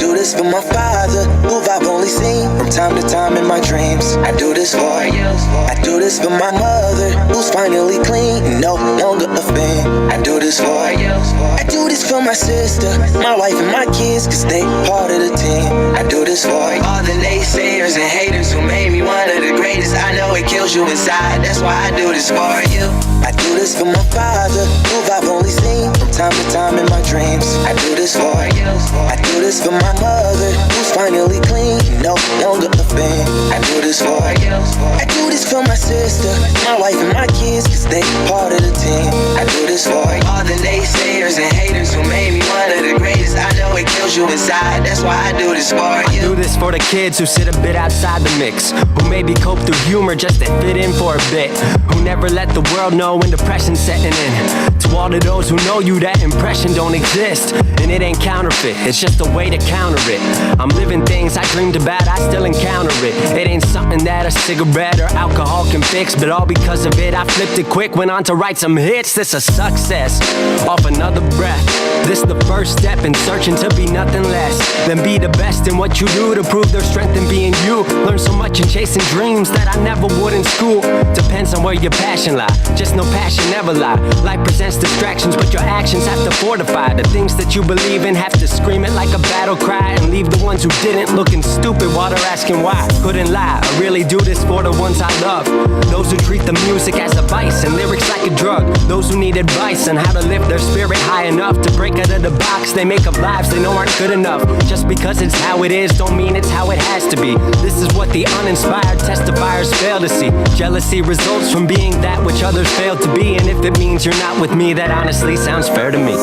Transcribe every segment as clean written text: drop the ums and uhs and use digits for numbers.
do this for my father, who I've only seen from time to time in my dreams. I do this for you. I do this for my mother, who's finally clean and no longer a fiend. I do this for you. I do this for my sister, my wife and my kids, cause they part of the team. I do this for all the naysayers and haters who made me one of the greatest. I know it kills you inside, that's why I do this for you. I do this for my father, who I've only seen from time to time in my dreams. I do this for you. I do this for my mother, who's finally clean, no longer a fiend. I do this for you. I do this for my sister, my wife and my kids, cause they part of the team. I do this for all the naysayers and haters who made me one of the greatest. I know it kills you inside, that's why I do this for you. I do this for the kids who sit a bit outside the mix, who maybe cope through humor just to fit in for a bit, who never let the world know when depression's setting in. To all of those who know you, that impression don't exist, and it ain't counterfeit, it's just a way to counter it. I'm living things I dreamed about, I still encounter it. It ain't something that a cigarette or alcohol can fix, but all because of it I flipped it quick, went on to write some hits. This a success off another breath. This the first step in searching to be nothing less than be the best in what you do, to prove their strength in being you. Learn so much in chasing dreams that I never would in school. Depends on where your passion lie, just know passion never lie. Life presents distractions, but your actions have to fortify the things that you believe in. Have to scream it like a battle cry, and leave the ones who didn't looking stupid while they're asking why. Couldn't lie, I really do this for the ones I love, those who treat the music as a vice and lyrics like a drug, those who need advice on how to lift their spirit high enough to break out of the box they make up lives they know aren't good enough. Just because it's how it is don't mean it's how it has to be. This is what the uninspired testifiers fail to see. Jealousy results from being that which others fail to be, and if it means you're not with me, that honestly sounds fair to me.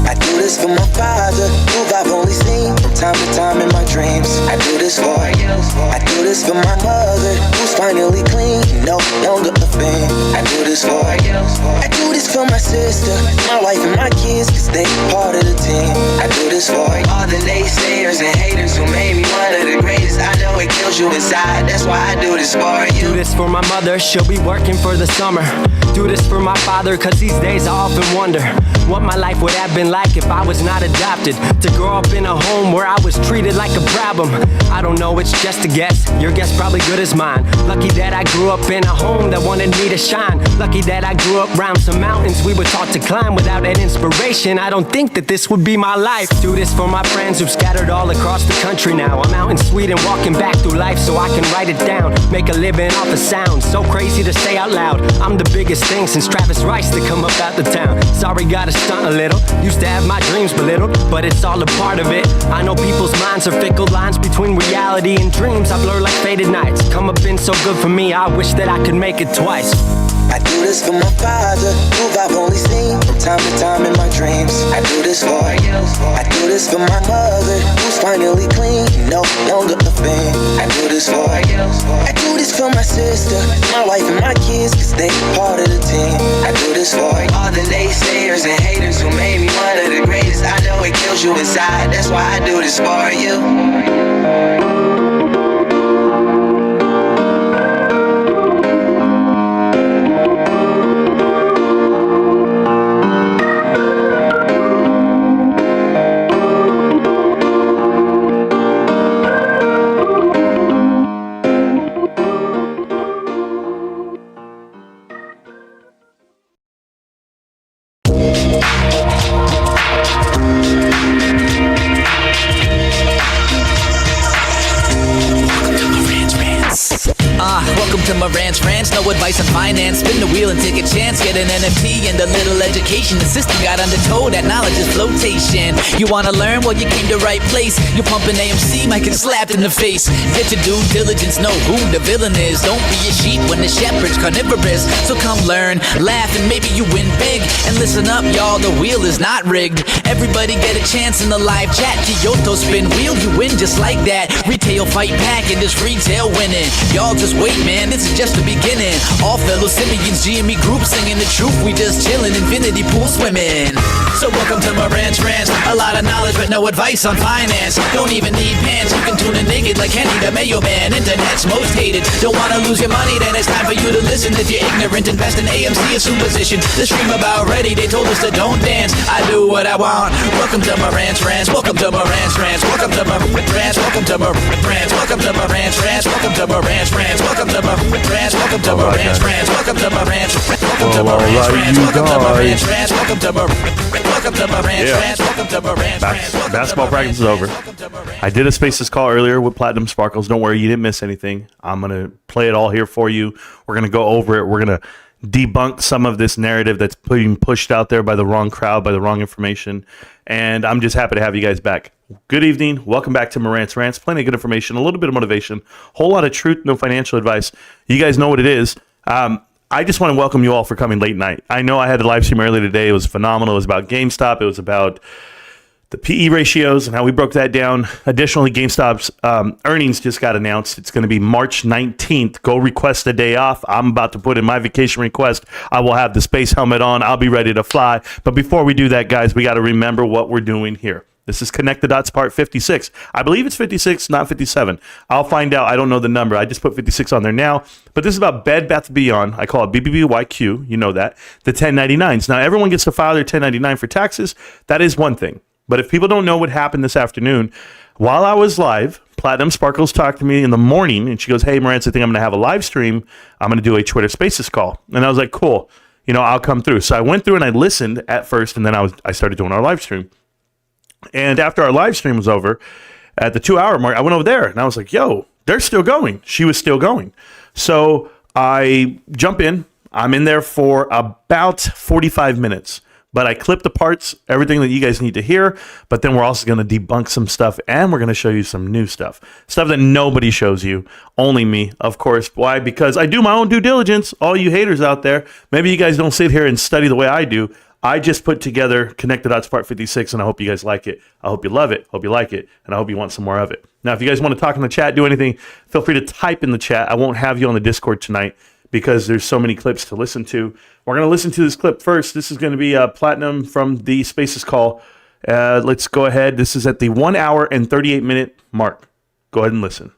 I do this for my father, who I've only seen from time to time in my dreams. I do this for you. I do this for my mother, who's finally clean, no longer a fiend. I do this for you. I do this for my sister, my wife and my kids, cause they part of the team. I do this for all the naysayers and haters who made me one of the greatest. I know it kills you inside, that's why I do this for you. Do this for my mother, she'll be working for the summer. Do this for my father, cause these days I often wonder what my life would have been like if I was not adopted. To grow up in a home where I was treated like a problem, I don't know, it's just a guess. Your guess probably good as mine. Lucky that I grew up in a home that wanted me to shine. Lucky that I grew up around some mountains we were taught to climb. Without that inspiration, I don't think that this would be my life. Do this for my friends who've scattered all across the country now. I'm out in Sweden walking back through life so I can write it down. Make a living off of sound, so crazy to say out loud. I'm the biggest thing since Travis Rice to come up out the town. Sorry, gotta stunt a little. Used to have my dreams belittled, but it's all a part of it. I know people's minds are fickle, lines between reality and dreams I blur like faded nights. Come up been so good for me, I wish that I could make it twice. I do this for my father, who I've only seen from time to time in my dreams. I do this for you. I do this for my mother, who's finally clean, no longer a fiend. I do this for you. I do this for my sister, my wife and my kids, cause they part of the team. I do this for all the naysayers and haters who made me one of the greatest. I know it kills you inside, that's why I do this for you. Welcome to Marantz Rantz, no advice on finance. Spin the wheel and take a chance. Get an NFT and a little education. The system got undertold, that knowledge is flotation. You wanna learn? Well, you came to the right place. You're pumping AMC, might get slapped in the face. Get your due diligence, know who the villain is. Don't be a sheep when the shepherd's carnivorous. So come learn, laugh, and maybe you win big. And listen up, y'all, the wheel is not rigged. Everybody get a chance in the live chat. Kyoto spin wheel, you win just like that. Retail fight pack and this retail winning. Y'all just just wait, man, this is just the beginning. All fellow simians, GME group singing the truth. We just chillin', infinity pool swimming. So welcome to Marantz Rantz. A lot of knowledge but no advice on finance. Don't even need pants, you can tune in naked like Henry the Mayo Man. Internet's most hated. Don't wanna lose your money, then it's time for you to listen. If you're ignorant, invest in AMC or superstition. The stream about ready, they told us to don't dance. I do what I want. Welcome to Marantz Rantz. Welcome to Marantz Rantz. Welcome to Marantz Rantz. Welcome to Marantz Rantz. Welcome to Marantz Rantz. Welcome to Marantz Rantz. Welcome to Marantz Rantz. Welcome to Marantz Rantz. Welcome to Marantz Rantz. Welcome to Marantz Rantz. Welcome to Marantz Rantz. Welcome to Marantz Rantz. Welcome to Marantz Rantz. Welcome to Marantz Rantz. Basketball practice is over. I did a Spaces call earlier with Platinum Sparkles. Don't worry, you didn't miss anything. I'm going to play it all here for you. We're going to go over it. We're going to debunk some of this narrative that's being pushed out there by the wrong crowd, by the wrong information. And I'm just happy to have you guys back. Good evening. Welcome back to Marantz Rantz. Plenty of good information, a little bit of motivation, whole lot of truth, no financial advice. You guys know what it is. I just want to welcome you all for coming late night. I know I had the live stream earlier today. It was phenomenal. It was about GameStop. It was about the PE ratios and how we broke that down. Additionally, GameStop's earnings just got announced. It's going to be March 19th. Go request a day off. I'm about to put in my vacation request. I will have the space helmet on. I'll be ready to fly. But before we do that, guys, we got to remember what we're doing here. This is Connect the Dots part 56. I believe it's 56, not 57. I'll find out. I don't know the number. I just put 56 on there now. But this is about Bed Bath & Beyond. I call it BBBYQ. You know that. The 1099s. Now, everyone gets to file their 1099 for taxes. That is one thing. But if people don't know what happened this afternoon, while I was live, Platinum Sparkles talked to me in the morning, and she goes, hey, Marantz, I think I'm going to have a live stream. I'm going to do a Twitter Spaces call. And I was like, cool. I'll come through. So I went through and I listened at first, and then I started doing our live stream. And after our live stream was over, at the 2-hour mark, I went over there, and I was like, yo, they're still going. She was still going. So I jump in. I'm in there for about 45 minutes. But I clipped the parts, everything that you guys need to hear. But then we're also going to debunk some stuff, and we're going to show you some new stuff. Stuff that nobody shows you, only me, of course. Why? Because I do my own due diligence. All you haters out there, maybe you guys don't sit here and study the way I do. I just put together Connect the Dots Part 56, and I hope you guys like it. I hope you love it. Hope you like it, and I hope you want some more of it. Now, if you guys want to talk in the chat, do anything, feel free to type in the chat. I won't have you on the Discord tonight because there's so many clips to listen to. We're going to listen to this clip first. This is going to be Platinum from the Spaces call. Let's go ahead. This is at the 1 hour and 38 minute mark. Go ahead and listen.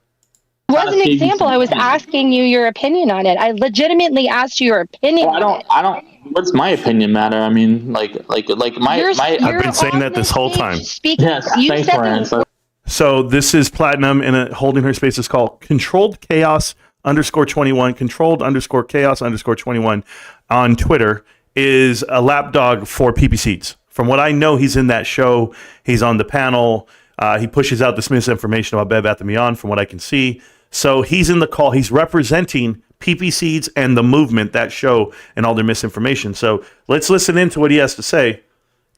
It was an example. I was asking you your opinion on it. I legitimately asked you your opinion. Well, I don't. What's my opinion matter? I mean, like my. I've been saying that this whole time. Yes, thanks, Marantz. So this is Platinum holding her Spaces call. Controlled Chaos _21. Controlled _Chaos _21 on Twitter is a lapdog for PP Seeds. From what I know, he's in that show. He's on the panel. He pushes out this misinformation about Bed Bath & Beyond, from what I can see. So he's in the call. He's representing PP Seeds and the movement, that show, and all their misinformation. So let's listen into what he has to say,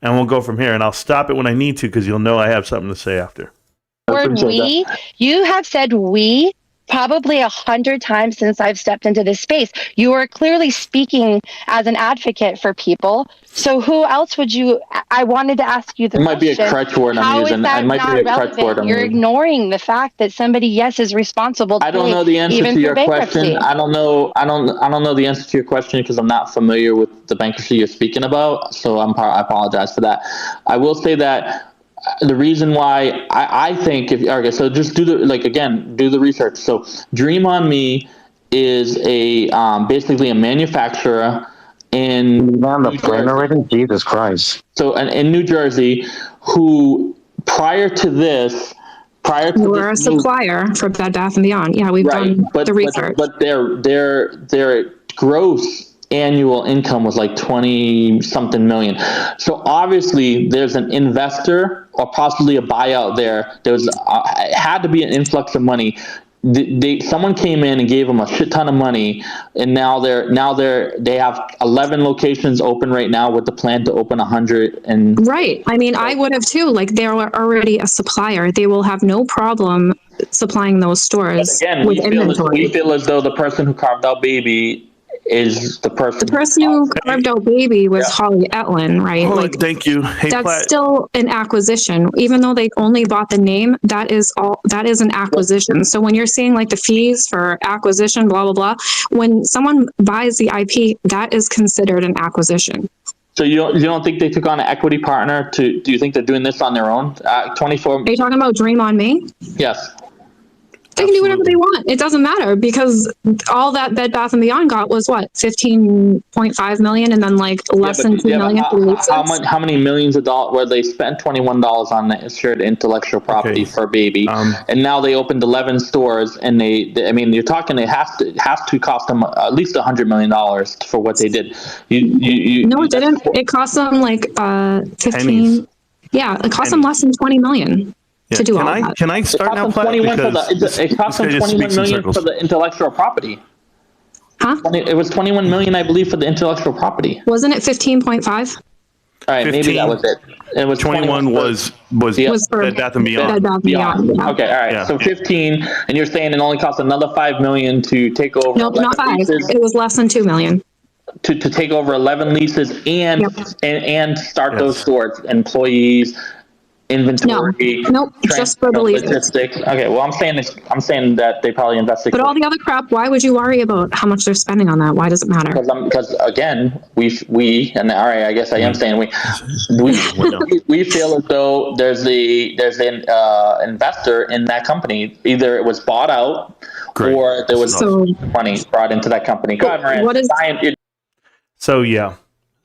and we'll go from here. And I'll stop it when I need to, because you'll know I have something to say after. Word we. You have said we probably 100 times since I've stepped into this space. You are clearly speaking as an advocate for people. So who else would you? I wanted to ask you the question. It might be a crutch word I'm using. It might be a crutch word I'm using. You're ignoring the fact that somebody, yes, is responsible. I don't know the answer to your question. I don't know the answer to your question because I'm not familiar with the bankruptcy you're speaking about. So I apologize for that. I will say that the reason why I think so just do the research. So Dream on Me is basically a manufacturer in Jesus Christ. So in New Jersey, who prior to we're a supplier for Bed Bath & Beyond. Yeah, we've done the research. But their gross annual income was like 20 something million. So obviously there's an investor or possibly a buyout there. There was had to be an influx of money. Someone came in and gave them a shit ton of money, and now they have 11 locations open right now with the plan to open 100. And right. I mean, I would have too. Like, they're already a supplier. They will have no problem supplying those stores with inventory. We feel as though the person who carved out Baby is the person. The person who carved out baby was Holly Etlin, right? Hold on, Like, thank you. Hey, that's Platt. still an acquisition, even though they only bought the name. That is an acquisition. So when you're seeing like the fees for acquisition, blah blah blah, when someone buys the IP, that is considered an acquisition. So you don't think they took on an equity partner do you think they're doing this on their own? 24. Are you talking about Dream on Me? Yes. They can do whatever they want. It doesn't matter, because all that Bed Bath & Beyond got was what, 15.5 million, and then like less than 2 million for leases. How many millions of dollars where they spent $21 on the shared intellectual property for baby, and now they opened 11 stores, and I mean, you're talking it has to cost them at least $100 million for what they did. No, it didn't. It cost them like 15. Pennies. Yeah, it cost them less than 20 million. To do all that. Can I start now, Platt? It cost them 21 million for the intellectual property. Huh? It was 21 million, I believe, for the intellectual property. Wasn't it 15.5, All right, 15, maybe that was it. It was 21 was for Bed Bath & Beyond. Bed Bath & Beyond. Yeah. Okay, all right. Yeah. So 15, and you're saying it only cost another 5 million to take over. Nope, not 5. leases, It was less than 2 million. to take over 11 leases and start those stores, employees, inventory. Nope, just for the leases. Logistics. Okay, well, I'm saying that they probably invested. But all the other crap, why would you worry about how much they're spending on that? Why does it matter? Because again, we and all right, I guess I am saying we feel as though there's an investor in that company. Either it was bought out, or there was money brought into that company. Go ahead, Marantz. What is?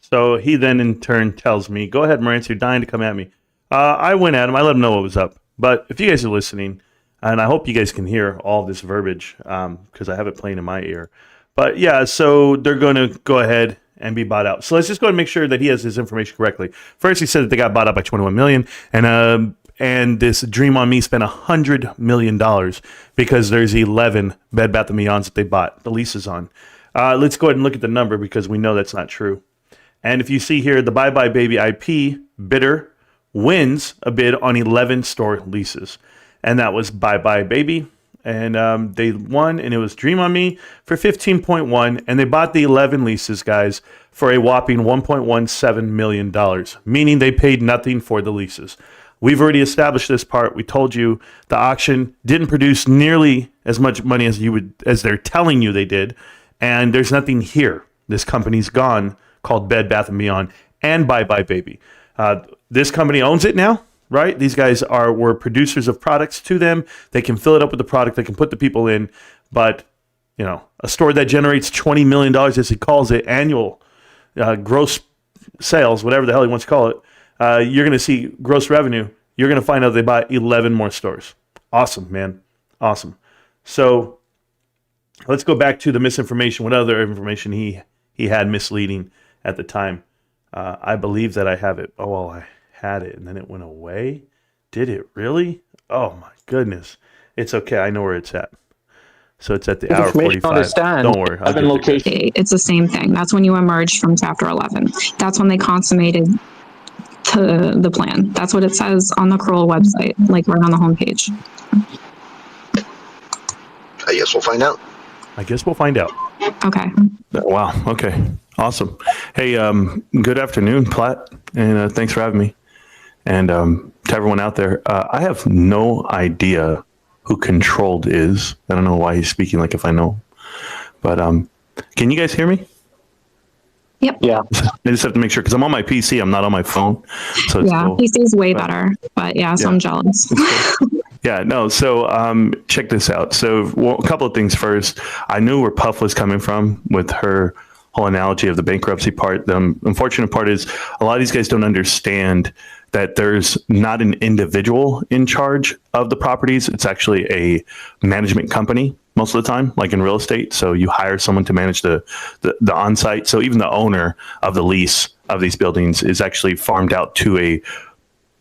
So he then in turn tells me, "Go ahead, Marantz, you're dying to come at me." I went at him. I let him know what was up. But if you guys are listening, and I hope you guys can hear all this verbiage because I have it playing in my ear. But yeah, so they're going to go ahead and be bought out. So let's just go ahead and make sure that he has his information correctly. First, he said that they got bought out by 21 million, and this Dream on Me spent $100 million because there's 11 Bed Bath & Beyonds that they bought the leases on. Let's go ahead and look at the number because we know that's not true. And if you see here, the Bye Bye Baby IP bidder wins a bid on 11 store leases, and that was Bye Bye Baby, and they won, and it was Dream on Me for 15.1, and they bought the 11 leases, guys, for a whopping $1.17 million, meaning they paid nothing for the leases. We've already established this part. We told you the auction didn't produce nearly as much money as they're telling you they did, and there's nothing here. This company's gone, called Bed Bath & Beyond and Bye Bye Baby. This company owns it now, right? These guys were producers of products to them. They can fill it up with the product. They can put the people in. But, a store that generates $20 million, as he calls it, annual gross sales, whatever the hell he wants to call it, you're going to see gross revenue. You're going to find out they buy 11 more stores. Awesome, man. Awesome. So let's go back to the misinformation. What other information he had misleading at the time? I believe that I have it. Oh, well, I had it, and then it went away. Did it really? Oh, my goodness. It's okay. I know where it's at. So it's at the hour 45. Don't worry. It's the same thing. That's when you emerged from Chapter 11. That's when they consummated the plan. That's what it says on the Kroll website, like right on the homepage. I guess we'll find out. Okay. Wow. Okay. Awesome. Hey, good afternoon, Platt, and thanks for having me. And to everyone out there, I have no idea who Controlled is. I don't know why he's speaking like if I know. But can you guys hear me? Yep. Yeah. I just have to make sure because I'm on my PC. I'm not on my phone. So it's cool. PC's way better. But so I'm jealous. Yeah, no. So check this out. So a couple of things first. I knew where Puff was coming from with her whole analogy of the bankruptcy part. The unfortunate part is a lot of these guys don't understand that there's not an individual in charge of the properties. It's actually a management company most of the time, like in real estate. So you hire someone to manage the on-site. So even the owner of the lease of these buildings is actually farmed out to a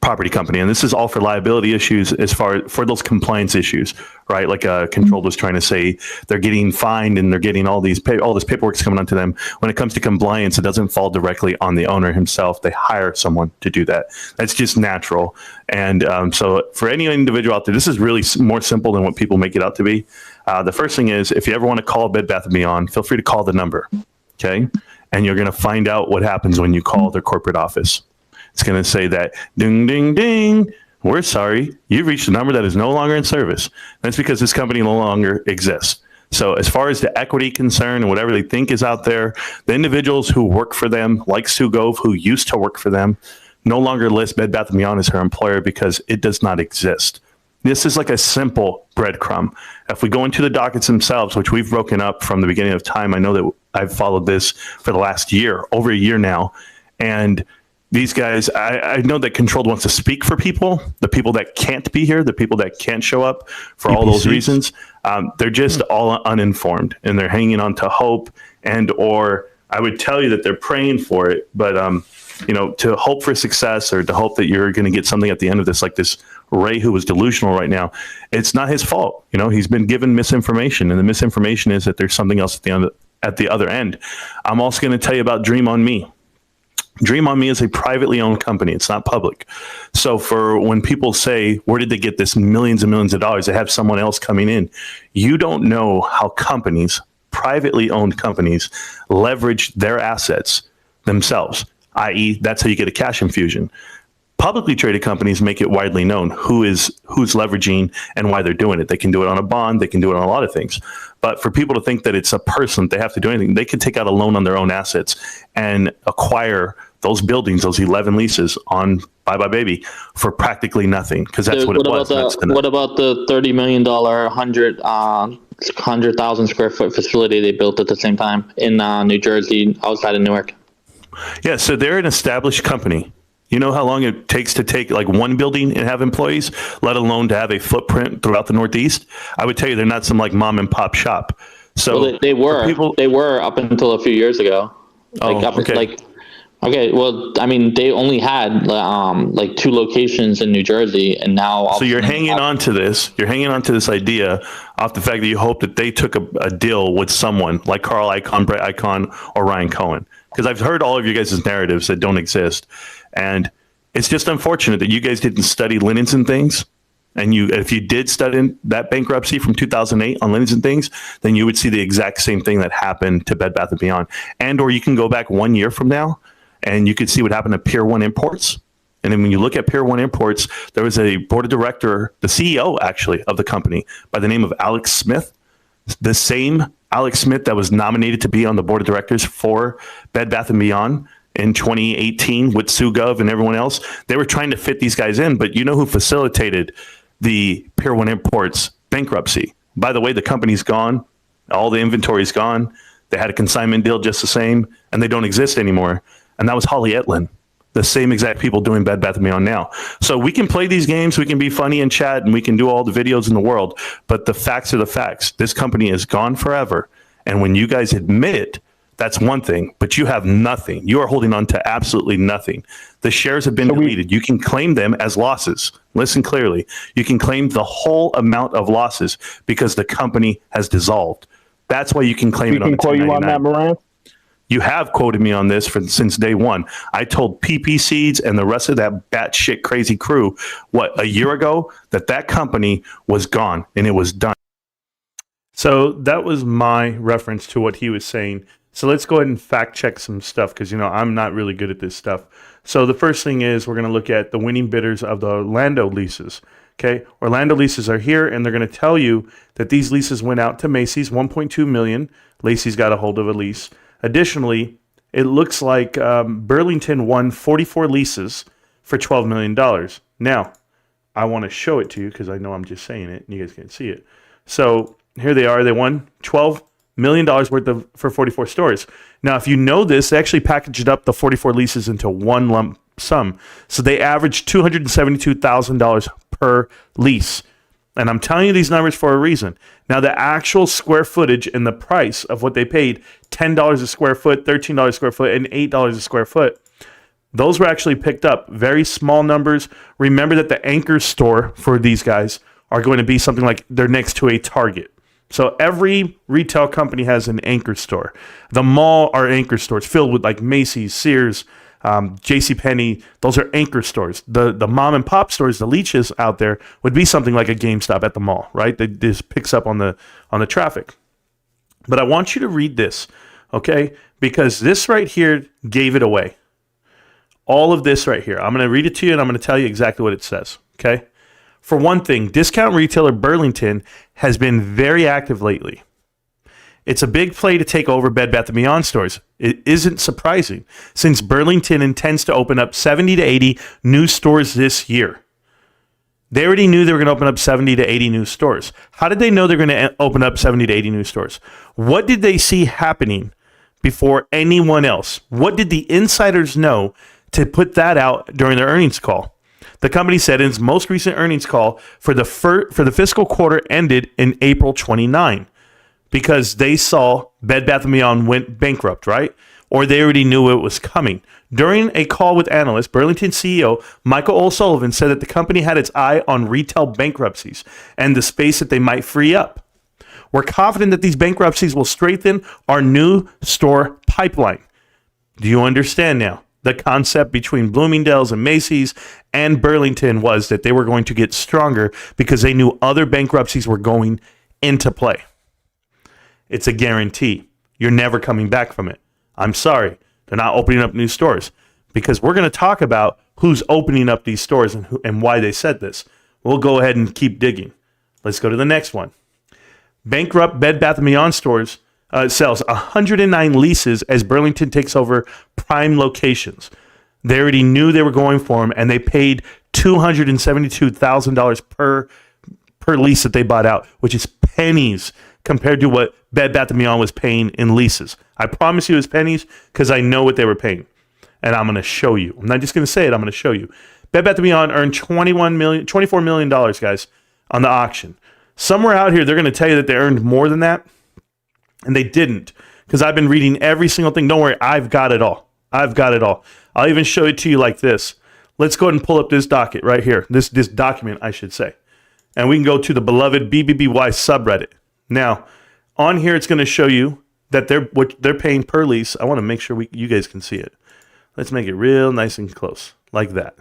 property company, and this is all for liability issues as far for those compliance issues, right? Like Controlled was trying to say, they're getting fined and they're getting all this paperwork's coming onto them. When it comes to compliance, it doesn't fall directly on the owner himself. They hire someone to do that. That's just natural. And so for any individual out there, this is really more simple than what people make it out to be. The first thing is, if you ever want to call Bed Bath & Beyond, feel free to call the number. Okay. And you're going to find out what happens when you call their corporate office. It's going to say that ding, ding, ding. We're sorry. You've reached a number that is no longer in service. That's because this company no longer exists. So as far as the equity concern and whatever they think is out there, the individuals who work for them, like Sue Gove, who used to work for them, no longer list Bed Bath & Beyond as her employer because it does not exist. This is like a simple breadcrumb. If we go into the dockets themselves, which we've broken up from the beginning of time, I know that I've followed this for the last year, over a year now, and these guys, I know that Controlled wants to speak for people, the people that can't be here, the people that can't show up for all those reasons. They're just all uninformed, and they're hanging on to hope, and or I would tell you that they're praying for it, but to hope for success or to hope that you're going to get something at the end of this, like this Ray who was delusional right now, it's not his fault. He's been given misinformation, and the misinformation is that there's something else at the other end. I'm also going to tell you about Dream on Me. Dream on Me is a privately owned company. It's not public. So for when people say, where did they get this millions and millions of dollars? They have someone else coming in. You don't know how companies, privately owned companies, leverage their assets themselves, i.e. that's how you get a cash infusion. Publicly traded companies make it widely known who's leveraging and why they're doing it. They can do it on a bond. They can do it on a lot of things. But for people to think that it's a person, they have to do anything. They could take out a loan on their own assets and acquire those buildings, those 11 leases on Bye Bye Baby for practically nothing, because that's what it was. What about the $30 million, 100,000 square foot facility they built at the same time in New Jersey, outside of Newark? Yeah, so they're an established company. You know how long it takes to take like one building and have employees, let alone to have a footprint throughout the Northeast? I would tell you they're not some like mom and pop shop. So they were up until a few years ago. They only had like 2 locations in New Jersey, and now. So you're hanging on to this. You're hanging on to this idea off the fact that you hope that they took a deal with someone like Carl Icahn, Brett Icahn, or Ryan Cohen. Because I've heard all of you guys' narratives that don't exist. And it's just unfortunate that you guys didn't study Linens and Things. And if you did study that bankruptcy from 2008 on Linens and Things, then you would see the exact same thing that happened to Bed Bath & Beyond. And or you can go back 1 year from now, and you could see what happened to Pier 1 Imports. And then when you look at Pier 1 Imports, there was a board of director, the CEO actually of the company, by the name of Alex Smith. The same Alex Smith that was nominated to be on the board of directors for Bed Bath & Beyond in 2018 with Sue Gove and everyone else. They were trying to fit these guys in, but you know who facilitated the Pier 1 Imports bankruptcy? By the way, the company's gone. All the inventory's gone. They had a consignment deal just the same, and they don't exist anymore. And that was Holly Etlin, the same exact people doing Bed Bath & Beyond now. So we can play these games, we can be funny and chat, and we can do all the videos in the world, but the facts are the facts. This company is gone forever. And when you guys admit, that's one thing, but you have nothing. You are holding on to absolutely nothing. The shares have been deleted. You can claim them as losses. Listen clearly. You can claim the whole amount of losses because the company has dissolved. That's why you can claim it on the 1099. We can quote you on that, Marantz? You have quoted me on this since day one. I told PP Seeds and the rest of that batshit crazy crew, a year ago, that company was gone and it was done. So that was my reference to what he was saying. So let's go ahead and fact check some stuff because, I'm not really good at this stuff. So the first thing is we're going to look at the winning bidders of the Orlando leases. Okay, Orlando leases are here, and they're going to tell you that these leases went out to Macy's, $1.2 million. Lacey's got a hold of a lease. Additionally, it looks like Burlington won 44 leases for $12 million. Now, I want to show it to you because I know I'm just saying it, and you guys can't see it. So here they are. They won $12 million worth for 44 stores. Now, if you know this, they actually packaged up the 44 leases into one lump sum. So they averaged $272,000 per lease. And I'm telling you these numbers for a reason. Now, the actual square footage and the price of what they paid, $10 a square foot, $13 a square foot, and $8 a square foot, those were actually picked up. Very small numbers. Remember that the anchor store for these guys are going to be something like they're next to a Target. So every retail company has an anchor store. The mall are anchor stores filled with like Macy's, Sears, JCPenney. Those are anchor stores. The mom and pop stores, the leeches out there, would be something like a GameStop at the mall, right? That just picks up on the traffic. But I want you to read this, okay? Because this right here gave it away. All of this right here. I'm going to read it to you, and I'm going to tell you exactly what it says, okay? For one thing, discount retailer Burlington has been very active lately. It's a big play to take over Bed Bath & Beyond stores. It isn't surprising, since Burlington intends to open up 70 to 80 new stores this year. They already knew they were going to open up 70 to 80 new stores. How did they know they're going to open up 70 to 80 new stores? What did they see happening before anyone else? What did the insiders know to put that out during their earnings call? The company said in its most recent earnings call for the fiscal quarter ended in April 29, because they saw Bed Bath & Beyond went bankrupt, right? Or they already knew it was coming. During a call with analysts, Burlington CEO Michael O'Sullivan said that the company had its eye on retail bankruptcies and the space that they might free up. We're confident that these bankruptcies will strengthen our new store pipeline. Do you understand now? The concept between Bloomingdale's and Macy's and Burlington was that they were going to get stronger because they knew other bankruptcies were going into play. It's a guarantee. You're never coming back from it. I'm sorry. They're not opening up new stores, because we're going to talk about who's opening up these stores and why they said this. We'll go ahead and keep digging. Let's go to the next one. Bankrupt Bed Bath & Beyond stores sells 109 leases as Burlington takes over prime locations. They already knew they were going for them, and they paid $272,000 per lease that they bought out, which is pennies compared to what Bed Bath & Beyond was paying in leases. I promise you it's pennies, because I know what they were paying. And I'm going to show you. I'm not just going to say it, I'm going to show you. Bed Bath & Beyond earned $24 million, guys, on the auction. Somewhere out here, they're going to tell you that they earned more than that, and they didn't, because I've been reading every single thing. Don't worry, I've got it all. I've got it all. I'll even show it to you like this. Let's go ahead and pull up this docket right here, this document, I should say. And we can go to the beloved BBBY subreddit. Now, on here, it's going to show you that what they're paying per lease. I want to make sure you guys can see it. Let's make it real nice and close, like that.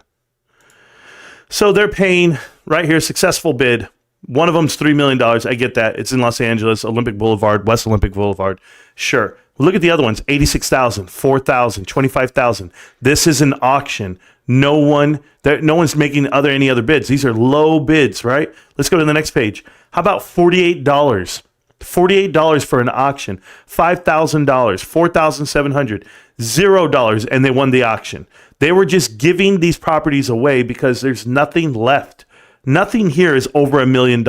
So they're paying, right here, successful bid. One of them's $3 million. I get that. It's in Los Angeles, Olympic Boulevard, West Olympic Boulevard. Sure. Look at the other ones, $86,000, $4,000, $25,000. This is an auction. No one's making any other bids. These are low bids, right? Let's go to the next page. How about $48? $48 for an auction. $5,000, $4,700, $0, and they won the auction. They were just giving these properties away because there's nothing left. Nothing here is over $1 million.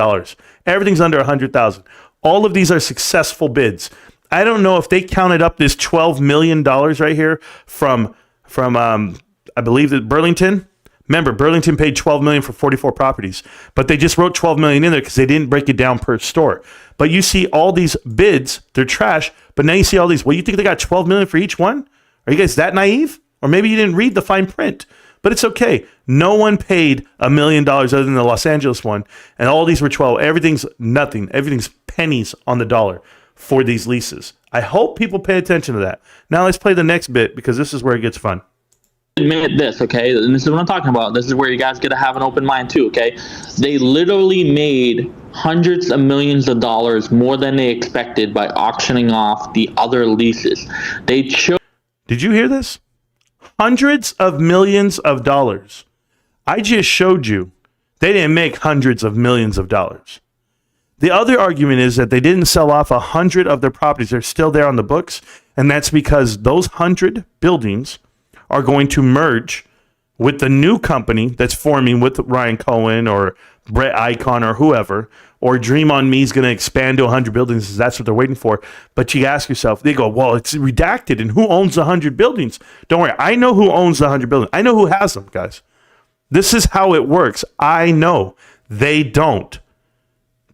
Everything's under $100,000. All of these are successful bids. I don't know if they counted up this $12 million right here from I believe that Burlington. Remember, Burlington paid $12 million for 44 properties, but they just wrote $12 million in there because they didn't break it down per store. But you see all these bids, they're trash. But now you see all these. Well, you think they got $12 million for each one? Are you guys that naive? Or maybe you didn't read the fine print. But it's okay. No one paid $1 million other than the Los Angeles one, and all these were 12. Everything's nothing. Everything's pennies on the dollar for these leases. I hope people pay attention to that. Now let's play the next bit, because this is where it gets fun. Admit this, okay? And this is what I'm talking about. This is where you guys got to have an open mind too, okay? They literally made hundreds of millions of dollars more than they expected by auctioning off the other leases. They chose. Did you hear this? Hundreds of millions of dollars. I just showed you they didn't make hundreds of millions of dollars. The other argument is that they didn't sell off 100 of their properties. They're still there on the books, and that's because those 100 buildings are going to merge with the new company that's forming with Ryan Cohen or Brett Icahn or whoever, or Dream on Me is going to expand to 100 buildings. That's what they're waiting for. But you ask yourself, they go, well, it's redacted, and who owns the 100 buildings? Don't worry, I know who owns the 100 buildings. I know who has them, guys. This is how it works. I know. They don't.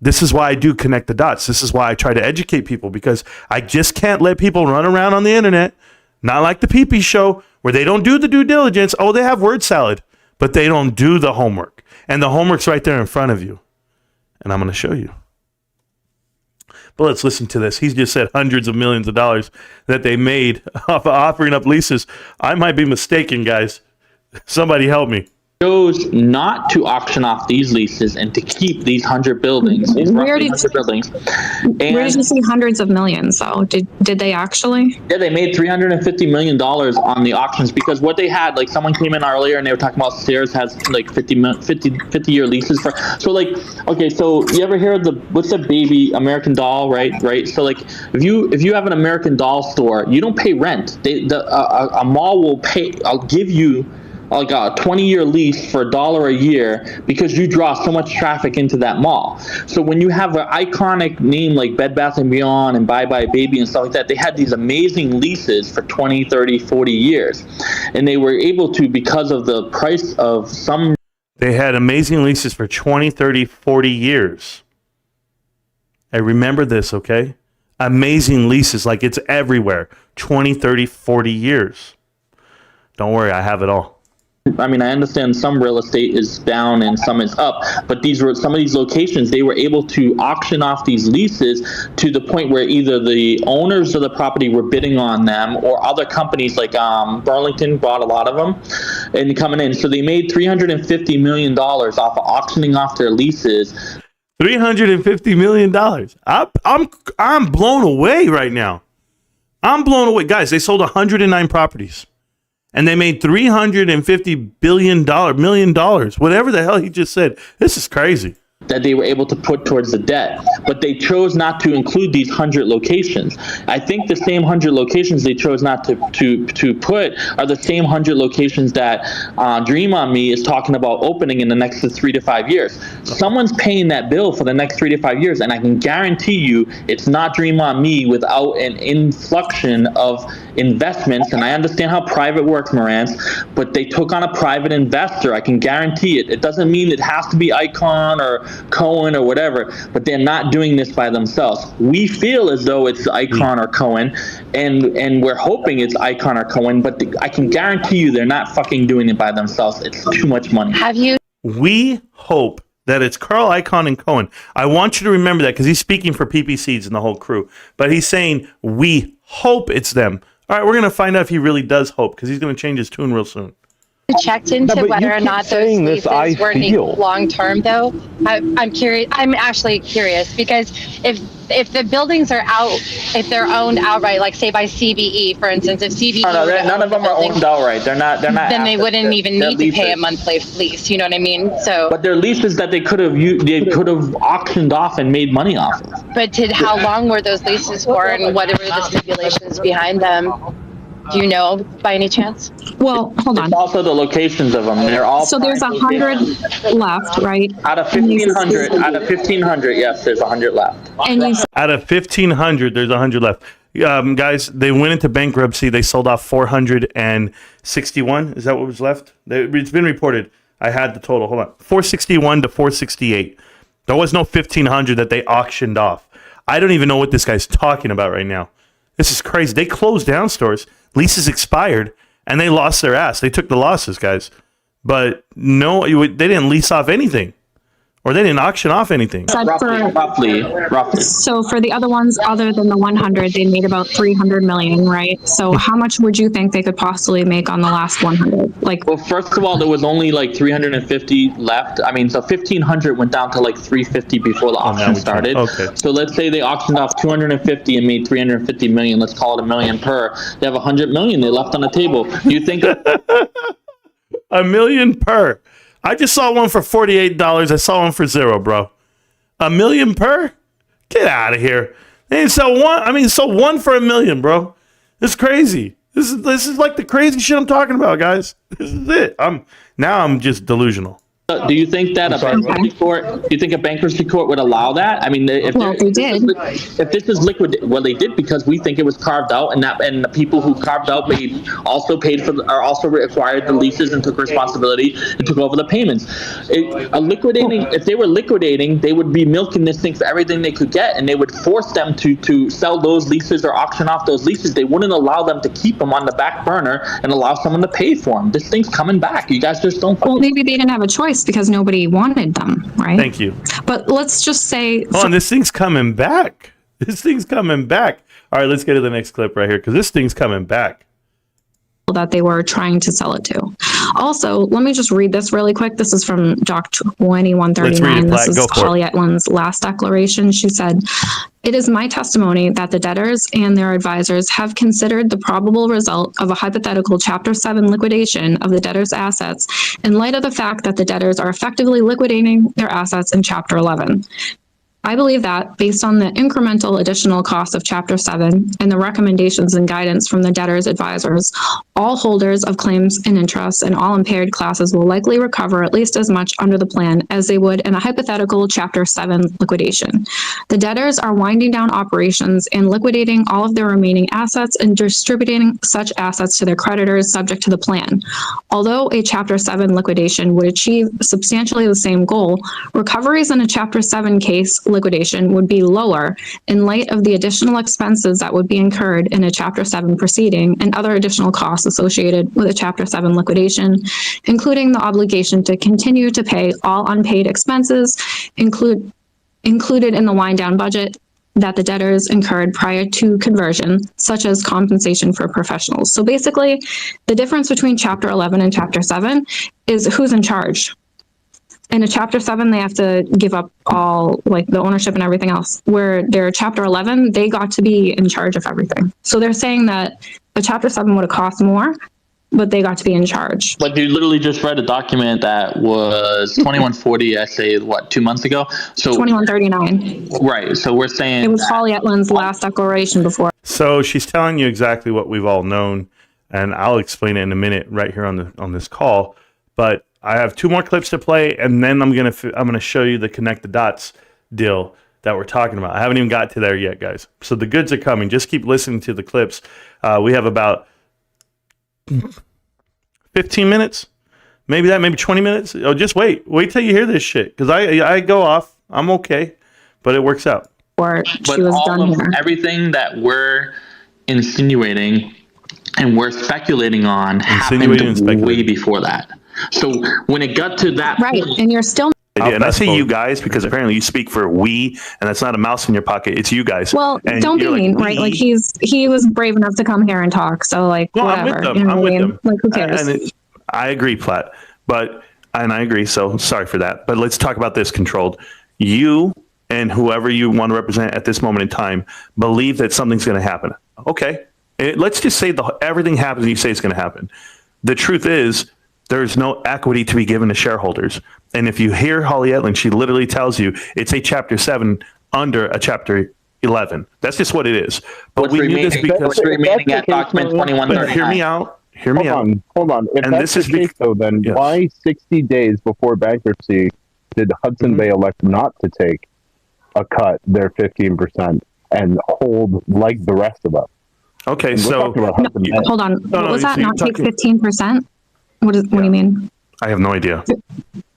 This is why I do connect the dots. This is why I try to educate people, because I just can't let people run around on the internet, not like the Pee-Pee Show, where they don't do the due diligence. Oh, they have word salad, but they don't do the homework. And the homework's right there in front of you. And I'm going to show you. But let's listen to this. He's just said hundreds of millions of dollars that they made off of offering up leases. I might be mistaken, guys. Somebody help me. chose not to auction off these leases and to keep these 100 buildings, these roughly 100 buildings. Where did you see hundreds of millions though? Did they actually? Yeah, they made $350 million on the auctions because what they had, like someone came in earlier and they were talking about Sears has like 50-year leases for, so like, okay, so you ever hear of what's the baby American Doll, right? So like if you have an American Doll store, you don't pay rent. A mall will pay, I'll give you like a 20-year lease for $1 a year because you draw so much traffic into that mall. So when you have an iconic name like Bed Bath & Beyond and Bye Bye Baby and stuff like that, they had these amazing leases for 20, 30, 40 years. And they were able to, because of the price of some... They had amazing leases for 20, 30, 40 years. I remember this, okay? Amazing leases, like it's everywhere. 20, 30, 40 years. Don't worry, I have it all. I mean, I understand some real estate is down and some is up, but some of these locations, they were able to auction off these leases to the point where either the owners of the property were bidding on them or other companies like Burlington bought a lot of them and coming in. So they made $350 million off of auctioning off their leases. $350 million. I'm blown away right now. I'm blown away. Guys, they sold 109 properties. And they made $350 million, whatever the hell he just said. This is crazy. That they were able to put towards the debt, but they chose not to include these 100 locations. I think the same 100 locations they chose not to put are the same 100 locations that Dream on Me is talking about opening in the next 3 to 5 years. Someone's paying that bill for the next 3 to 5 years, and I can guarantee you it's not Dream on Me without an influxion of investments. And I understand how private works, Marantz, but they took on a private investor. I can guarantee it. It doesn't mean it has to be Icon or Cohen or whatever, but they're not doing this by themselves. We feel as though it's Icon or Cohen, and we're hoping it's Icon or Cohen, but I can guarantee you they're not fucking doing it by themselves. It's too much money. We hope that it's Carl Icahn and Cohen. I want you to remember that because he's speaking for PPCs and the whole crew, but he's saying we hope it's them. All right, we're going to find out if he really does hope because he's going to change his tune real soon. Checked into whether or not those leases were long term, though. I'm curious. I'm actually curious because if the buildings are out, if they're owned outright, like say by CBE, for instance, if CBE, none of them are owned outright. They're not. Then they wouldn't even need to pay a monthly lease. You know what I mean? So, but they're leases that they could have auctioned off and made money off of. But how long were those leases for, and what were the stipulations behind them? Do you know by any chance? Well, hold on. It's also the locations of them. They're all. So there's 100 left, right? Out of 1,500, yes, there's 100 left. And out of 1,500, there's 100 left. Guys, they went into bankruptcy. They sold off 461. Is that what was left? It's been reported. I had the total. Hold on. 461 to 468. There was no 1,500 that they auctioned off. I don't even know what this guy's talking about right now. This is crazy. They closed down stores. Leases expired, and they lost their ass. They took the losses, guys. But no, they didn't lease off anything. Or they didn't auction off anything. Roughly. So for the other ones, other than the 100, they made about 300 million, right? So how much would you think they could possibly make on the last 100? Well, first of all, there was only like 350 left. I mean, so 1,500 went down to like 350 before the auction started. Okay. So let's say they auctioned off 250 and made 350 million. Let's call it $1 million per. They have 100 million they left on the table. Do you think $1 million per? I just saw one for $48. I saw one for $0, bro. $1 million per? Get out of here. They didn't sell one. I mean, sold one for $1 million, bro. It's crazy. This is like the crazy shit I'm talking about, guys. This is it. I'm just delusional. Do you think that a bankruptcy court would allow that? I mean, if this is liquid, well, they did because we think it was carved out, and the people who carved out also acquired the leases and took responsibility and took over the payments. If they were liquidating, they would be milking this thing for everything they could get, and they would force them to sell those leases or auction off those leases. They wouldn't allow them to keep them on the back burner and allow someone to pay for them. This thing's coming back. You guys just don't. Well, maybe they didn't have a choice because nobody wanted them, right? Thank you. But let's just say... Oh, and this thing's coming back. This thing's coming back. All right, let's get to the next clip right here because this thing's coming back. That they were trying to sell it to. Also, let me just read this really quick. This is from Doc 2139. This is Holly Etlin's last declaration. She said, "It is my testimony that the debtors and their advisors have considered the probable result of a hypothetical Chapter 7 liquidation of the debtors' assets in light of the fact that the debtors are effectively liquidating their assets in Chapter 11. I believe that, based on the incremental additional costs of Chapter 7 and the recommendations and guidance from the debtors' advisors, all holders of claims and interests and all impaired classes will likely recover at least as much under the plan as they would in a hypothetical Chapter 7 liquidation. The debtors are winding down operations and liquidating all of their remaining assets and distributing such assets to their creditors subject to the plan. Although a Chapter 7 liquidation would achieve substantially the same goal, recoveries in a Chapter 7 case liquidation would be lower in light of the additional expenses that would be incurred in a Chapter 7 proceeding and other additional costs associated with a Chapter 7 liquidation, including the obligation to continue to pay all unpaid expenses included in the wind down budget that the debtors incurred prior to conversion, such as compensation for professionals." So basically, the difference between Chapter 11 and Chapter 7 is who's in charge. In a Chapter 7, they have to give up all, like, the ownership and everything else. Where they're Chapter 11, they got to be in charge of everything. So they're saying that a Chapter 7 would have cost more, but they got to be in charge. But you literally just read a document that was 2140, I say, 2 months ago? So 2139. Right. So we're saying it was Holly Etlin's last declaration before. So she's telling you exactly what we've all known, and I'll explain it in a minute right here on this call. But I have 2 more clips to play, and then I'm gonna show you the connect the dots deal that we're talking about. I haven't even got to there yet, guys. So the goods are coming. Just keep listening to the clips. We have about 15 minutes, maybe 20 minutes. Oh, just wait till you hear this shit, because I go off. I'm okay, but it works out. But she was done here. Everything that we're insinuating and we're speculating on happened way before that. So when it got to that point, and you're still. And I say you guys because apparently you speak for we, and that's not a mouse in your pocket. It's you guys. Well, and don't be mean, right? Like he was brave enough to come here and talk. So like, no, whatever. I'm with them. I'm with them. Like, who cares? I agree, Platt. And I agree. So sorry for that. But let's talk about this. Controlled. You and whoever you want to represent at this moment in time believe that something's going to happen. Okay. Let's just say everything happens and you say it's going to happen. The truth is, there's no equity to be given to shareholders. And if you hear Holly Etlin, she literally tells you it's a Chapter 7 under a Chapter 11. That's just what it is. But we knew this because remaining at document 2139. Hear me out. Hold on. If that's the case, though, then why 60 days before bankruptcy did Hudson Bay elect not to take a cut, their 15%, and hold like the rest of us? Okay, so hold on. What was that? Not take 15%? What do you mean? I have no idea.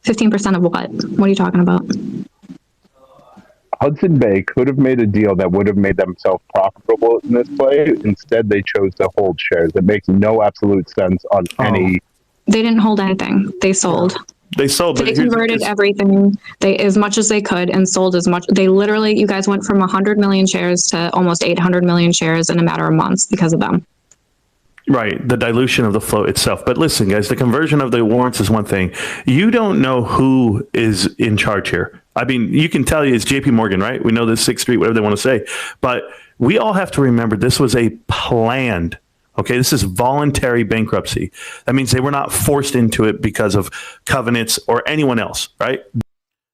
15% of what? What are you talking about? Hudson Bay could have made a deal that would have made themselves profitable in this play. Instead, they chose to hold shares. It makes no absolute sense on any. They didn't hold anything. They sold. They sold. They converted everything as much as they could and sold as much. They literally, you guys went from 100 million shares to almost 800 million shares in a matter of months because of them. Right, the dilution of the float itself. But listen, guys, the conversion of the warrants is one thing. You don't know who is in charge here. I mean, you can tell it's JP Morgan, right? We know this 6th Street, whatever they want to say. But we all have to remember this was a planned, okay? This is voluntary bankruptcy. That means they were not forced into it because of covenants or anyone else, right?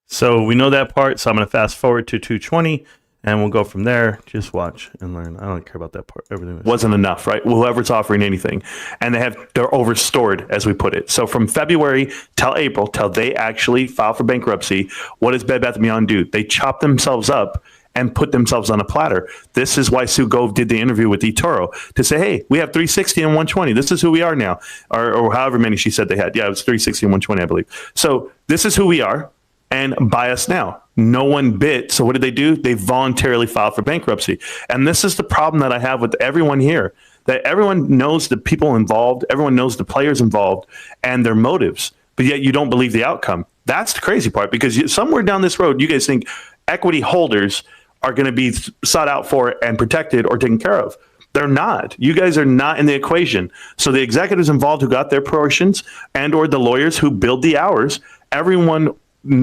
So we know that part. So I'm going to fast forward to 220. And we'll go from there. Just watch and learn. I don't care about that part. Everything wasn't enough, right? Whoever's offering anything. And they're overstored, as we put it. So from February till April, till they actually file for bankruptcy, what does Bed Bath & Beyond do? They chop themselves up and put themselves on a platter. This is why Sue Gove did the interview with eToro to say, hey, we have 360 and 120. This is who we are now. Or however many she said they had. Yeah, it was 360 and 120, I believe. So this is who we are. And buy us now. No one bit. So what did they do? They voluntarily filed for bankruptcy. And this is the problem that I have with everyone here, that everyone knows the people involved, everyone knows the players involved and their motives, but yet you don't believe the outcome. That's the crazy part, because somewhere down this road, you guys think equity holders are going to be sought out for and protected or taken care of. They're not. You guys are not in the equation. So the executives involved who got their portions and or the lawyers who billed the hours, everyone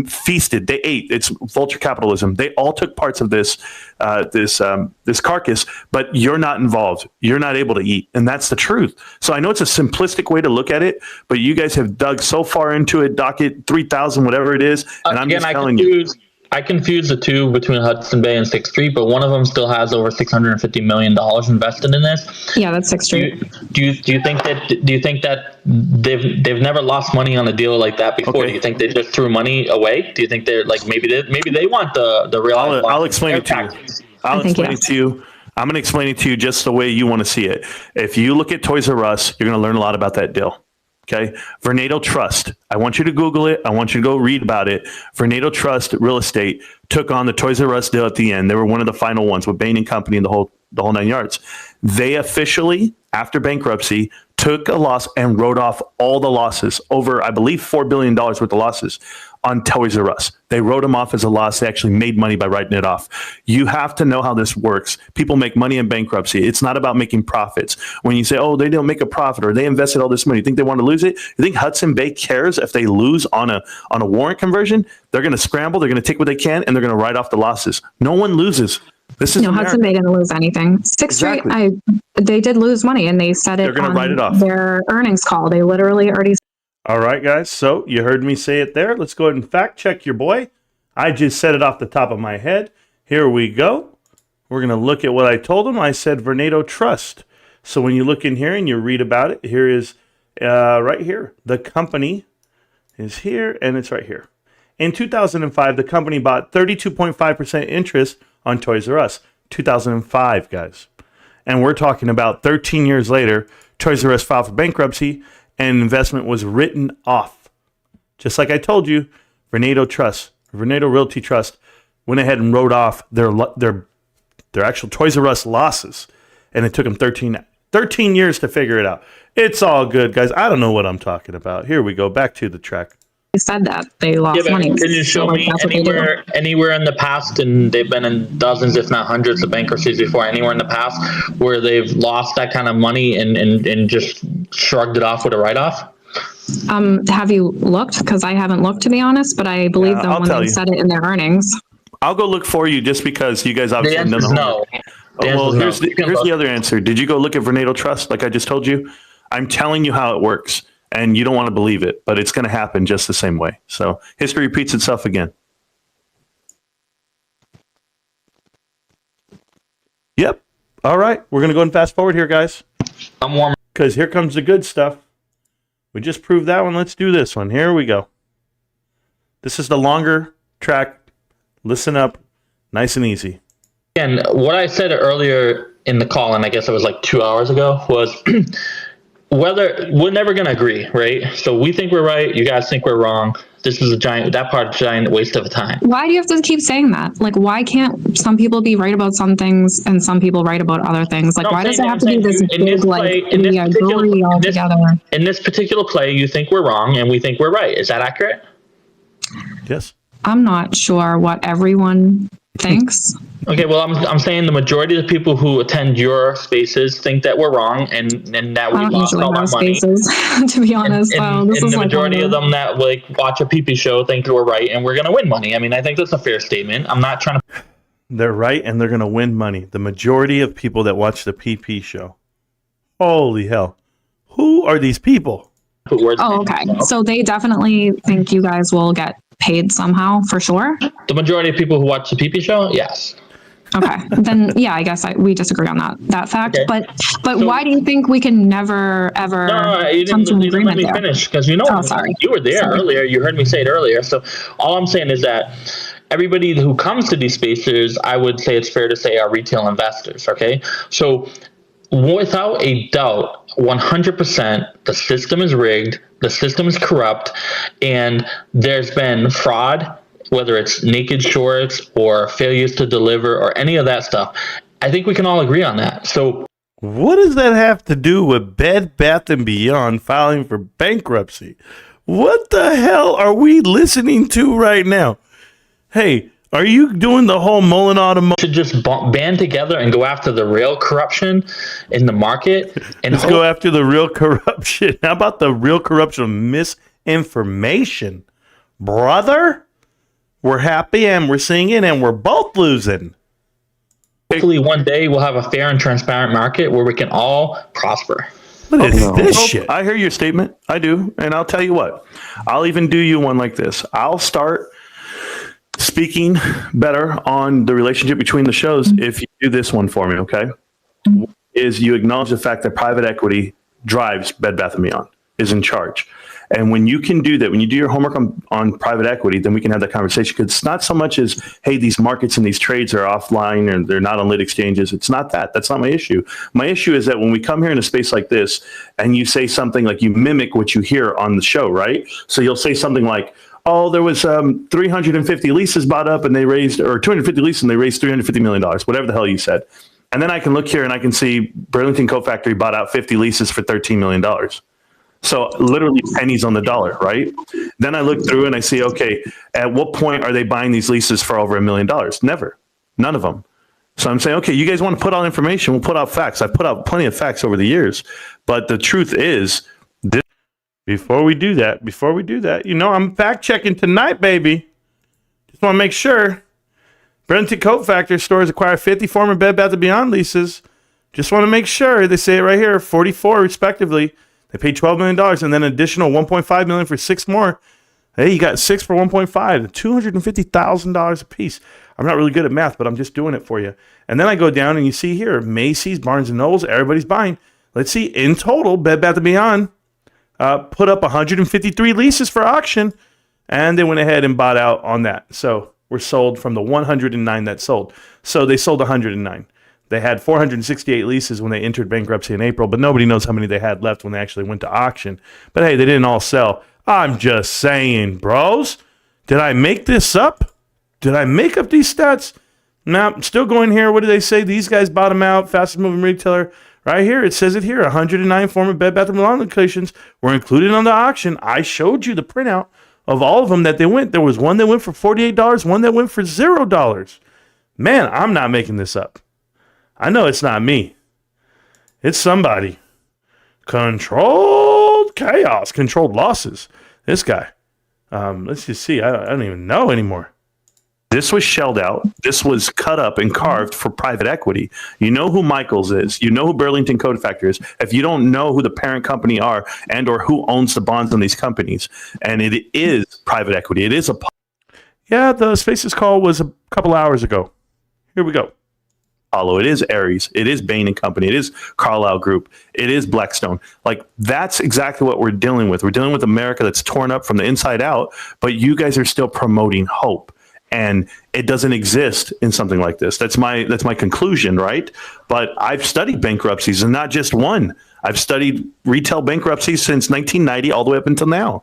feasted. They ate. It's vulture capitalism. They all took parts of this carcass, but you're not involved. You're not able to eat, and that's the truth. So I know it's a simplistic way to look at it, but you guys have dug so far into it, docket 3,000, whatever it is, and I'm just telling you. I confuse the two between Hudson Bay and 6th Street, but one of them still has over $650 million invested in this. Yeah, that's 6th Street. Do you think that they've never lost money on a deal like that before? Okay. Do you think they just threw money away? Do you think they're like maybe they want the real? I'll explain it to you. I'm going to explain it to you just the way you want to see it. If you look at Toys R Us, you're going to learn a lot about that deal. Okay. Vornado Trust. I want you to Google it. I want you to go read about it. Vornado Trust Real Estate took on the Toys R Us deal at the end. They were one of the final ones with Bain and Company and the whole 9 yards. They officially, after bankruptcy, took a loss and wrote off all the losses, over, I believe, $4 billion worth of losses on Toys R Us. They wrote them off as a loss. They actually made money by writing it off. You have to know how this works. People make money in bankruptcy. It's not about making profits. When you say, oh, they don't make a profit or they invested all this money, you think they want to lose it? You think Hudson Bay cares if they lose on a warrant conversion? They're going to scramble. They're going to take what they can, and they're going to write off the losses. No one loses. This is Hudson Bay didn't lose anything. 6th Street, they did lose money, and they said They're going to write it off. Their earnings call. They literally already. All right, guys. So you heard me say it there. Let's go ahead and fact check your boy. I just said it off the top of my head. Here we go. We're going to look at what I told him. I said Vornado Trust. So when you look in here and you read about it, here is right here. The company is here, and it's right here. In 2005, the company bought 32.5% interest on Toys R Us. 2005, guys. And we're talking about 13 years later, Toys R Us filed for bankruptcy, and investment was written off. Just like I told you, Vornado Realty Trust went ahead and wrote off their actual Toys R Us losses, and it took them 13 years to figure it out. It's all good, guys. I don't know what I'm talking about. Here we go. Back to the track. They said that they lost money. Can you show me anywhere in the past, and they've been in dozens, if not hundreds, of bankruptcies before, anywhere in the past where they've lost that kind of money and just shrugged it off with a write-off? Have you looked? Because I haven't looked, to be honest, but I believe them when they said it in their earnings. I'll go look for you just because you guys obviously have done the homework. Well, here's the other answer. Did you go look at Vornado Trust like I just told you? I'm telling you how it works. And you don't want to believe it, but it's going to happen just the same way. So history repeats itself again. Yep. All right. We're going to go and fast forward here, guys. I'm warm. Because here comes the good stuff. We just proved that one. Let's do this one. Here we go. This is the longer track. Listen up. Nice and easy. And what I said earlier in the call, and I guess it was like 2 hours ago, was... whether we're never going to agree, right? So we think we're right. You guys think we're wrong. This is a giant waste of time. Why do you have to keep saying that? Like, why can't some people be right about some things and some people right about other things? Like, why does it have to be this big, like, we agree all together? In this particular play, you think we're wrong and we think we're right. Is that accurate? Yes. I'm not sure what everyone thinks. Okay, well, I'm saying the majority of the people who attend your spaces think that we're wrong and that we lost all our money. Spaces, to be honest. And the majority of them that like watch a PP show think we're right and we're going to win money. I mean, I think that's a fair statement. I'm not trying to... They're right and they're going to win money. The majority of people that watch the PP show. Holy hell. Who are these people? Oh, okay. So they definitely think you guys will get paid somehow, for sure? The majority of people who watch the PP show, yes. Okay, then yeah, I guess we disagree on that fact. Okay. But so, why do you think we can never ever come to an agreement there? Let me finish, because you were there earlier. You heard me say it earlier. So all I'm saying is that everybody who comes to these spaces, I would say it's fair to say, are retail investors. Okay, so without a doubt, 100%, the system is rigged, the system is corrupt, and there's been fraud, whether it's naked shorts or failures to deliver or any of that stuff. I think we can all agree on that. So what does that have to do with Bed Bath & Beyond filing for bankruptcy? What the hell are we listening to right now? Hey, Are you doing the whole Mullen Automotive? Should just band together and go after the real corruption in the market. And let's go after the real corruption. How about the real corruption of misinformation? Brother, we're happy and we're singing and we're both losing. Hopefully one day we'll have a fair and transparent market where we can all prosper. What is this shit? I hear your statement. I do. And I'll tell you what. I'll even do you one like this. I'll start speaking better on the relationship between the shows if you do this one for me, okay? Is you acknowledge the fact that private equity drives Bed Bath & Beyond, is in charge. And when you can do that, when you do your homework on private equity, then we can have that conversation. Because it's not so much as, hey, these markets and these trades are offline and they're not on lit exchanges. It's not that. That's not my issue. My issue is that when we come here in a space like this and you say something like you mimic what you hear on the show, right? So you'll say something like, oh, there was 350 leases bought up and they raised, or 250 leases and they raised $350 million, whatever the hell you said. And then I can look here and I can see Burlington Coat Factory bought out 50 leases for $13 million. So literally pennies on the dollar, right? Then I look through and I see, okay, at what point are they buying these leases for over $1 million? Never. None of them. So I'm saying, okay, you guys want to put out information, we'll put out facts. I've put out plenty of facts over the years. But the truth is, before we do that, you know, I'm fact checking tonight, baby. Just want to make sure. Burlington Coat Factory stores acquire 50 former Bed Bath & Beyond leases. Just want to make sure. They say it right here, 44 respectively. They paid $12 million and then an additional $1.5 million for 6 more. Hey, you got 6 for $1.5, $250,000 a piece. I'm not really good at math, but I'm just doing it for you. And then I go down and you see here, Macy's, Barnes & Nobles, everybody's buying. Let's see, in total, Bed Bath & Beyond put up 153 leases for auction, and they went ahead and bought out on that. So we're sold from the 109 that sold. So they sold 109. They had 468 leases when they entered bankruptcy in April, but nobody knows how many they had left when they actually went to auction. But hey, they didn't all sell. I'm just saying, bros. Did I make this up? Did I make up these stats? No, I'm still going here. What do they say? These guys bottom out, fastest moving retailer. Right here, it says it here. 109 former Bed Bath & Beyond locations were included on the auction. I showed you the printout of all of them that they went. There was one that went for $48, one that went for $0. Man, I'm not making this up. I know it's not me. It's somebody. Controlled chaos, controlled losses. This guy. Let's just see. I don't even know anymore. This was shelled out. This was cut up and carved for private equity. You know who Michaels is. You know who Burlington Coat Factory is. If you don't know who the parent company are and or who owns the bonds on these companies, and it is private equity. It is a... Yeah, the Spaces call was a couple hours ago. Here we go. It is Ares. It is Bain & Company. It is Carlyle Group. It is Blackstone. Like, that's exactly what we're dealing with. We're dealing with America that's torn up from the inside out, but you guys are still promoting hope. And it doesn't exist in something like this. That's my conclusion, right? But I've studied bankruptcies, and not just one. I've studied retail bankruptcies since 1990 all the way up until now.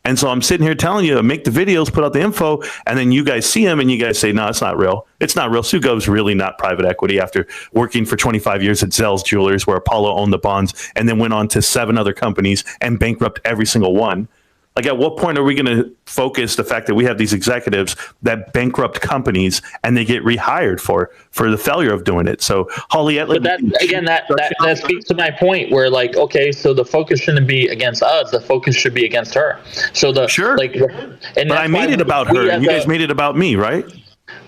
And so I'm sitting here telling you, make the videos, put out the info, and then you guys see them and you guys say, no, it's not real. It's not real. Sugo's really not private equity after working for 25 years at Zell's Jewelers, where Apollo owned the bonds and then went on to 7 other companies and bankrupt every single one. Like, at what point are we going to focus the fact that we have these executives that bankrupt companies and they get rehired for the failure of doing it? So, Holly, that speaks to my point where, like, okay, so the focus shouldn't be against us. The focus should be against her. So but I made it about her, and you guys made it about me, right?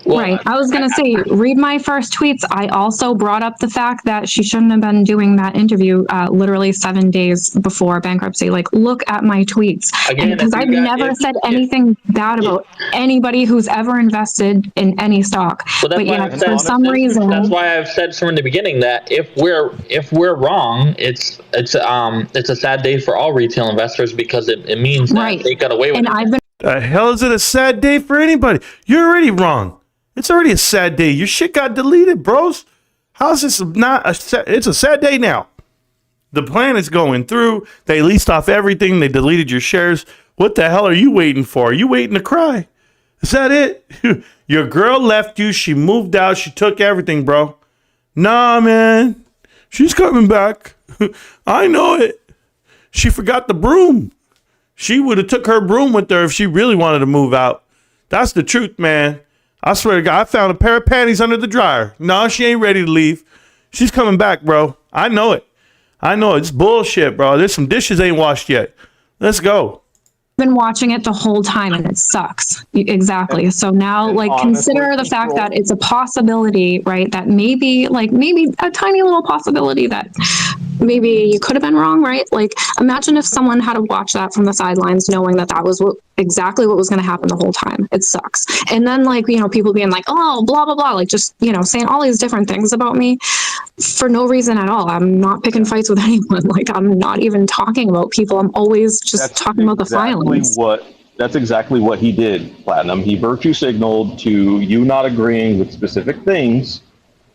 Well, right. I was going to say, read my first tweets. I also brought up the fact that she shouldn't have been doing that interview literally 7 days before bankruptcy. Like, look at my tweets. Because I've never said anything bad about anybody who's ever invested in any stock. But yet, for some reason... That's why I've said from the beginning that if we're wrong, it's a sad day for all retail investors, because it means that they got away with it. The hell is it a sad day for anybody? You're already wrong. It's already a sad day. Your shit got deleted, bros. How's this not it's a sad day now. The plan is going through. They leased off everything. They deleted your shares. What the hell are you waiting for? Are you waiting to cry? Is that it? Your girl left you. She moved out. She took everything, bro. Nah, man. She's coming back. I know it. She forgot the broom. She would have took her broom with her if she really wanted to move out. That's the truth, man. I swear to God, I found a pair of panties under the dryer. No, she ain't ready to leave. She's coming back, bro. I know it. It's bullshit, bro. There's some dishes ain't washed yet. Let's go. Been watching it the whole time and it sucks. Exactly. So now, like, consider the fact that it's a possibility, right? That maybe a tiny little possibility that maybe you could have been wrong, right? Like, imagine if someone had to watch that from the sidelines, knowing that was exactly what was going to happen the whole time. It sucks. And then, like, people being like, oh, blah, blah, blah, like, just, saying all these different things about me for no reason at all. I'm not picking fights with anyone. Like, I'm not even talking about people. I'm always just talking about the filings. That's exactly what he did, Platinum. He virtue signaled to you not agreeing with specific things,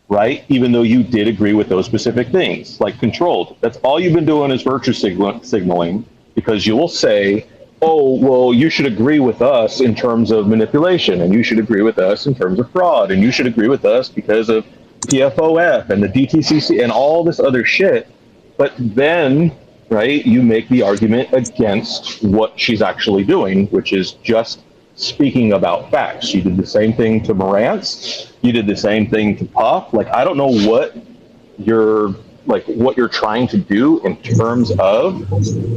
right? Even though you did agree with those specific things, like controlled. That's all you've been doing is virtue signaling, because you will say, oh, well, you should agree with us in terms of manipulation, and you should agree with us in terms of fraud, and you should agree with us because of PFOF and the DTCC and all this other shit. But then, right, you make the argument against what she's actually doing, which is just speaking about facts. You did the same thing to Marantz. You did the same thing to Puff. Like, I don't know what you're trying to do in terms of,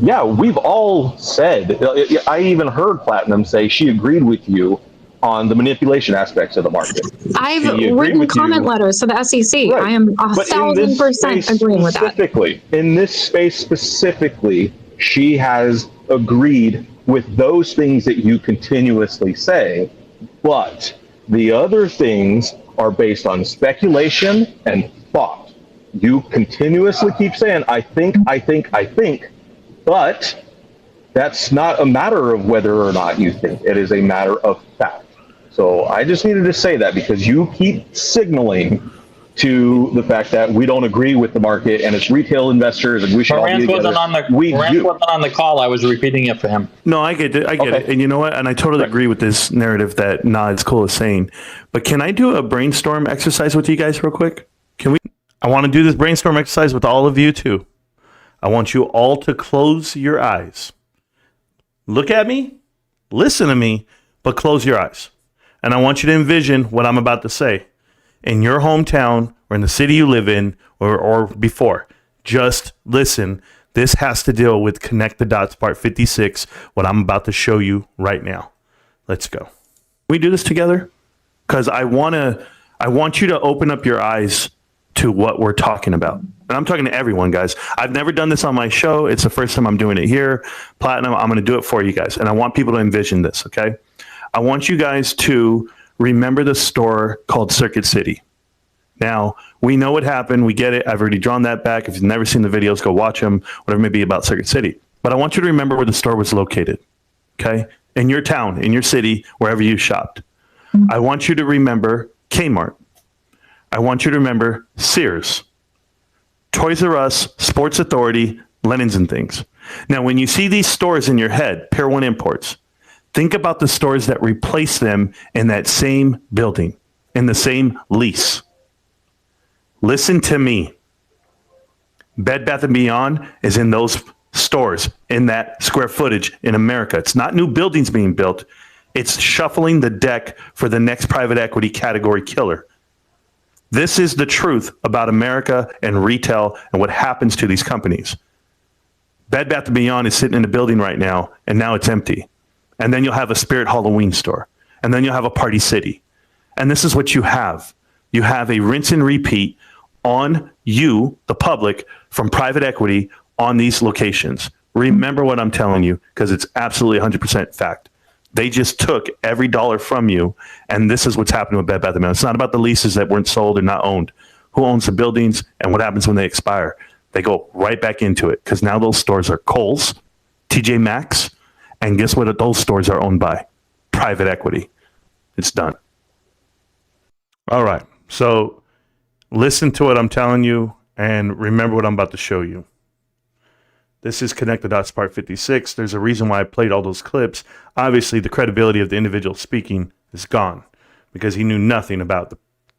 yeah, we've all said, I even heard Platinum say she agreed with you on the manipulation aspects of the market. I've written comment letters to the SEC. Right. I am 1,000% agreeing with that. In this space specifically, she has agreed with those things that you continuously say, but the other things are based on speculation and thought. You continuously keep saying, I think, but that's not a matter of whether or not you think. It is a matter of fact. So I just needed to say that because you keep signaling to the fact that we don't agree with the market and it's retail investors and we should all be together. Marantz wasn't on the call. I was repeating it for him. No, I get it. I get it. And you know what? And I totally agree with this narrative that It's Cool is saying. But can I do a brainstorm exercise with you guys real quick? I want to do this brainstorm exercise with all of you too. I want you all to close your eyes. Look at me, listen to me, but close your eyes. And I want you to envision what I'm about to say in your hometown or in the city you live in or before. Just listen. This has to deal with Connect the Dots Part 56, what I'm about to show you right now. Let's go. Can we do this together? Because I want you to open up your eyes to what we're talking about. And I'm talking to everyone, guys. I've never done this on my show. It's the first time I'm doing it here. Platinum, I'm going to do it for you guys. And I want people to envision this, okay? I want you guys to remember the store called Circuit City. Now, we know what happened. We get it. I've already drawn that back. If you've never seen the videos, go watch them, whatever it may be about Circuit City. But I want you to remember where the store was located, okay? In your town, in your city, wherever you shopped. I want you to remember Kmart. I want you to remember Sears, Toys R Us, Sports Authority, Lennon's and Things. Now, when you see these stores in your head, Pier 1 Imports, think about the stores that replace them in that same building, in the same lease. Listen to me. Bed Bath & Beyond is in those stores, in that square footage in America. It's not new buildings being built. It's shuffling the deck for the next private equity category killer. This is the truth about America and retail and what happens to these companies. Bed Bath & Beyond is sitting in a building right now, and now it's empty. And then you'll have a Spirit Halloween store. And then you'll have a Party City. And this is what you have. You have a rinse and repeat on you, the public, from private equity on these locations. Remember what I'm telling you, because it's absolutely 100% fact. They just took every dollar from you, and this is what's happening with Bed Bath & Beyond. It's not about the leases that weren't sold or not owned. Who owns the buildings and what happens when they expire? They go right back into it, because now those stores are Kohl's, TJ Maxx, and guess what those stores are owned by? Private equity. It's done. All right. So listen to what I'm telling you and remember what I'm about to show you. This is Connect the Dots Part 56. There's a reason why I played all those clips. Obviously, the credibility of the individual speaking is gone because he knew nothing about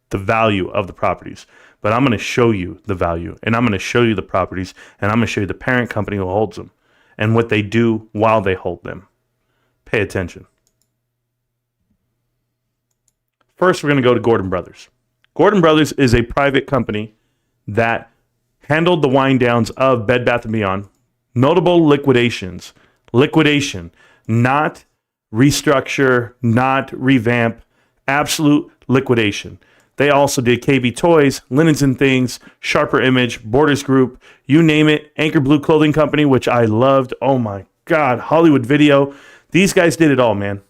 the value of the properties. But I'm going to show you the value, and I'm going to show you the properties, and I'm going to show you the parent company who holds them and what they do while they hold them. Pay attention. First, we're going to go to Gordon Brothers. Gordon Brothers is a private company that handled the wind downs of Bed Bath & Beyond. Notable liquidations. Liquidation, not restructure, not revamp, absolute liquidation. They also did KB Toys, Linens and Things, Sharper Image, Borders Group, you name it, Anchor Blue Clothing Company, which I loved. Oh my God, Hollywood Video. These guys did it all, man.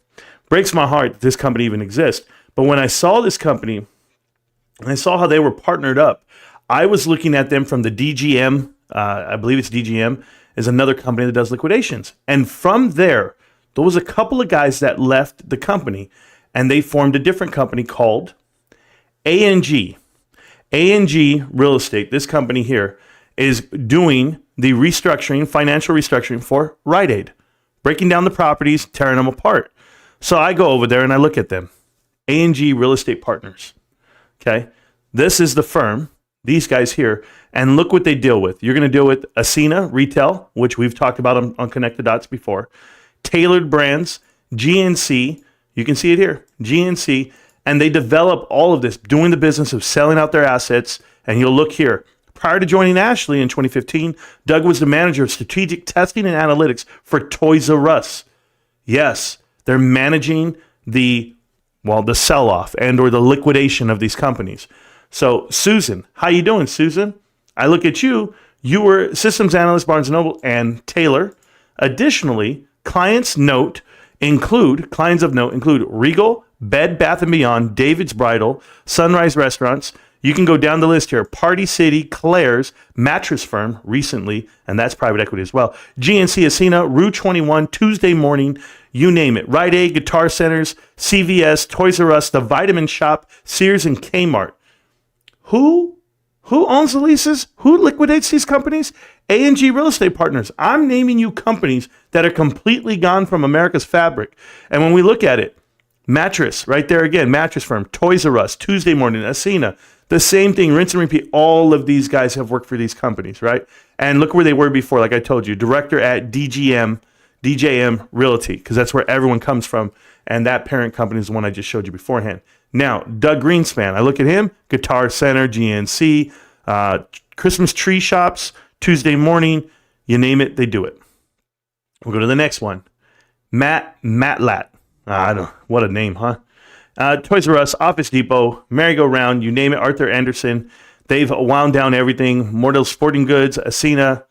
Breaks my heart that this company even exists. But when I saw this company, and I saw how they were partnered up, I was looking at them from the DGM, I believe it's DGM, is another company that does liquidations. And from there was a couple of guys that left the company, and they formed a different company called ANG. ANG Real Estate, this company here, is doing the restructuring, financial restructuring for Rite Aid, breaking down the properties, tearing them apart. So I go over there and I look at them. ANG Real Estate Partners. Okay. This is the firm, these guys here, and look what they deal with. You're going to deal with Ascena Retail, which we've talked about on Connect the Dots before, Tailored Brands, GNC, you can see it here, GNC, and they develop all of this, doing the business of selling out their assets. And you'll look here. Prior to joining Ashley in 2015, Doug was the manager of strategic testing and analytics for Toys R Us. Yes, they're managing the sell-off and or the liquidation of these companies. So, Susan, how you doing, Susan? I look at you. You were systems analyst, Barnes & Noble, and Taylor. Additionally, clients of note include Regal, Bed Bath & Beyond, David's Bridal, Sunrise Restaurants. You can go down the list here. Party City, Claire's, Mattress Firm recently, and that's private equity as well. GNC Ascena, Rue 21, Tuesday Morning, you name it. Rite Aid, Guitar Centers, CVS, Toys R Us, The Vitamin Shop, Sears, and Kmart. Who owns the leases? Who liquidates these companies? ANG Real Estate Partners. I'm naming you companies that are completely gone from America's fabric. And when we look at it, Mattress, right there again, Mattress Firm, Toys R Us, Tuesday Morning, Ascena, the same thing, rinse and repeat. All of these guys have worked for these companies, right? And look where they were before, like I told you, director at DJM Realty, because that's where everyone comes from. And that parent company is the one I just showed you beforehand. Now, Doug Greenspan, I look at him, Guitar Center, GNC, Christmas Tree Shops, Tuesday Morning, you name it, they do it. We'll go to the next one. Matlat. I don't know, what a name, huh? Toys R Us, Office Depot, Merry-Go-Round, you name it, Arthur Anderson. They've wound down everything. Mordell Sporting Goods, Ascena.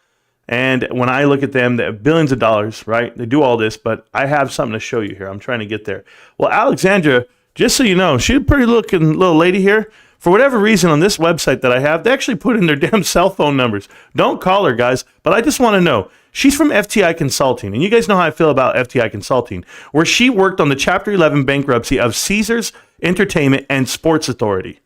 And when I look at them, they have billions of dollars, right? They do all this, but I have something to show you here. I'm trying to get there. Well, Alexandra, just so you know, she's a pretty looking little lady here. For whatever reason, on this website that I have, they actually put in their damn cell phone numbers. Don't call her, guys, but I just want to know. She's from FTI Consulting, and you guys know how I feel about FTI Consulting, where she worked on the Chapter 11 bankruptcy of Caesars Entertainment and Sports Authority.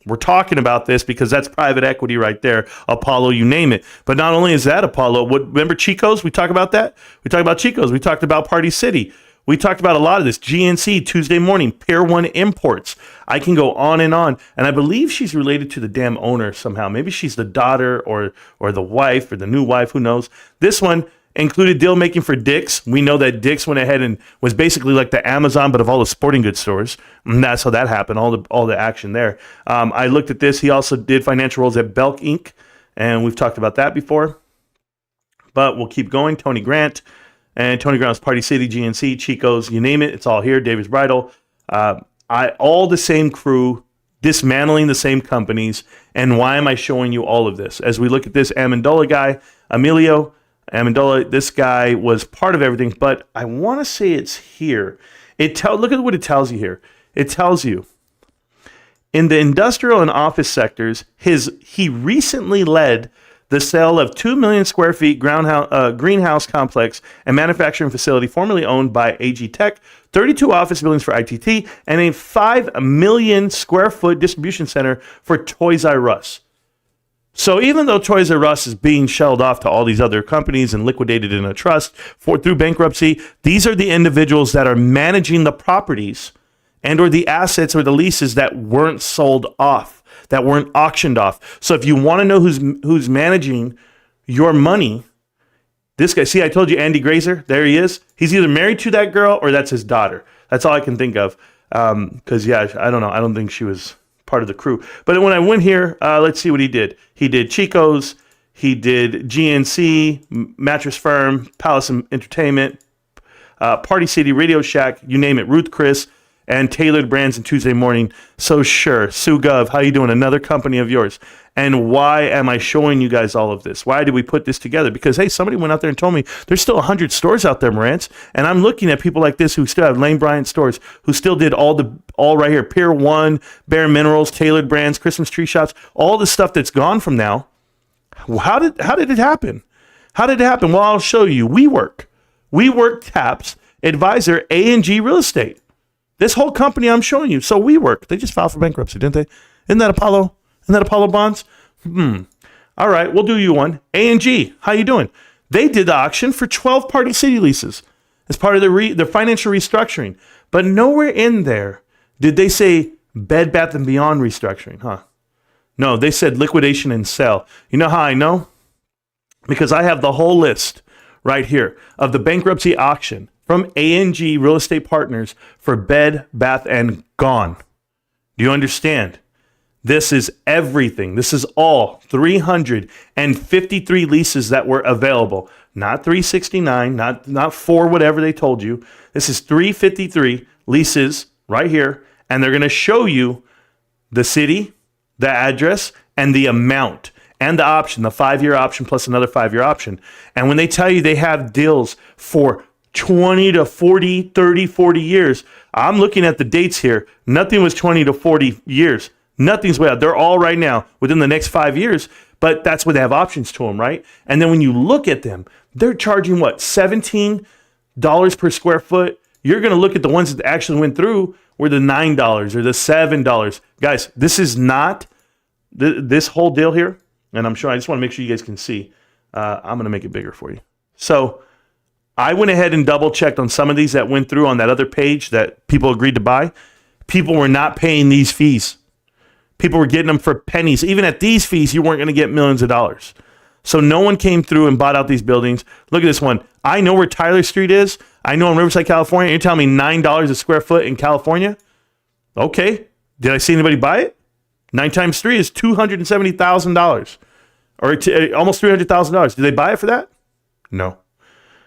We're talking about this because that's private equity right there. Apollo, you name it. But not only is that Apollo, remember Chico's? We talked about that? We talked about Chico's. We talked about Party City. We talked about a lot of this. GNC, Tuesday Morning, Pier 1 Imports. I can go on. And I believe she's related to the damn owner somehow. Maybe she's the daughter or the wife or the new wife. Who knows? This one included deal making for Dick's. We know that Dick's went ahead and was basically like the Amazon, but of all the sporting goods stores. And that's how that happened, all the action there. I looked at this. He also did financial roles at Belk Inc., and we've talked about that before. But we'll keep going. Tony Grant. And Tony Grant's Party City, GNC, Chico's, you name it. It's all here. David's Bridal. All the same crew, dismantling the same companies. And why am I showing you all of this? As we look at this Amendola guy, Emilio Amendola, this guy was part of everything, but I want to say it's here. Look at what it tells you here. It tells you in the industrial and office sectors, he recently led the sale of 2 million square feet greenhouse complex and manufacturing facility formerly owned by AG Tech, 32 office buildings for ITT, and a 5 million square foot distribution center for Toys R Us. So even though Toys R Us is being shelled off to all these other companies and liquidated in a trust through bankruptcy, these are the individuals that are managing the properties and or the assets or the leases that weren't sold off, that weren't auctioned off. So if you want to know who's managing your money, this guy, see, I told you Andy Grazer, there he is. He's either married to that girl or that's his daughter. That's all I can think of. Because, I don't know. I don't think she was part of the crew. But when I went here, let's see what he did. He did Chico's. He did GNC, Mattress Firm, Palace Entertainment, Party City, Radio Shack, you name it, Ruth Chris, and Tailored Brands and Tuesday Morning. So sure, Sue Gov, how you doing? Another company of yours. And why am I showing you guys all of this? Why did we put this together? Because, hey, somebody went out there and told me there's still 100 stores out there, Marantz. And I'm looking at people like this who still have Lane Bryant stores, who still did all right here, Pier 1, Bare Minerals, Tailored Brands, Christmas Tree Shops, all the stuff that's gone from now. How did it happen? How did it happen? Well, I'll show you. WeWork taps advisor A&G Real Estate. This whole company I'm showing you. So WeWork, they just filed for bankruptcy, didn't they? Isn't that Apollo Bonds? All right, we'll do you one. A&G, how you doing? They did the auction for 12 Party City leases as part of their financial restructuring. But nowhere in there did they say Bed Bath & Beyond restructuring, huh? No, they said liquidation and sell. You know how I know? Because I have the whole list right here of the bankruptcy auction from A&G Real Estate Partners for Bed Bath & Gone. Do you understand? This is everything. This is all 353 leases that were available. Not 369, not 4, whatever they told you. This is 353 leases right here. And they're going to show you the city, the address, and the amount, and the option, the 5-year option plus another 5-year option. And when they tell you they have deals for 20 to 40, 30, 40 years, I'm looking at the dates here. Nothing was 20 to 40 years. Nothing's way out. They're all right now within the next 5 years, but that's where they have options to them, right? And then when you look at them, they're charging what, $17 per square foot? You're going to look at the ones that actually went through were the $9 or the $7. Guys, this is not this whole deal here. And I just want to make sure you guys can see. I'm going to make it bigger for you. So I went ahead and double checked on some of these that went through on that other page that people agreed to buy. People were not paying these fees. People were getting them for pennies. Even at these fees, you weren't going to get millions of dollars. So no one came through and bought out these buildings. Look at this one. I know where Tyler Street is. I know in Riverside, California. You're telling me $9 a square foot in California? Okay. Did I see anybody buy it? 9 times 3 is $270,000 or almost $300,000. Did they buy it for that? No.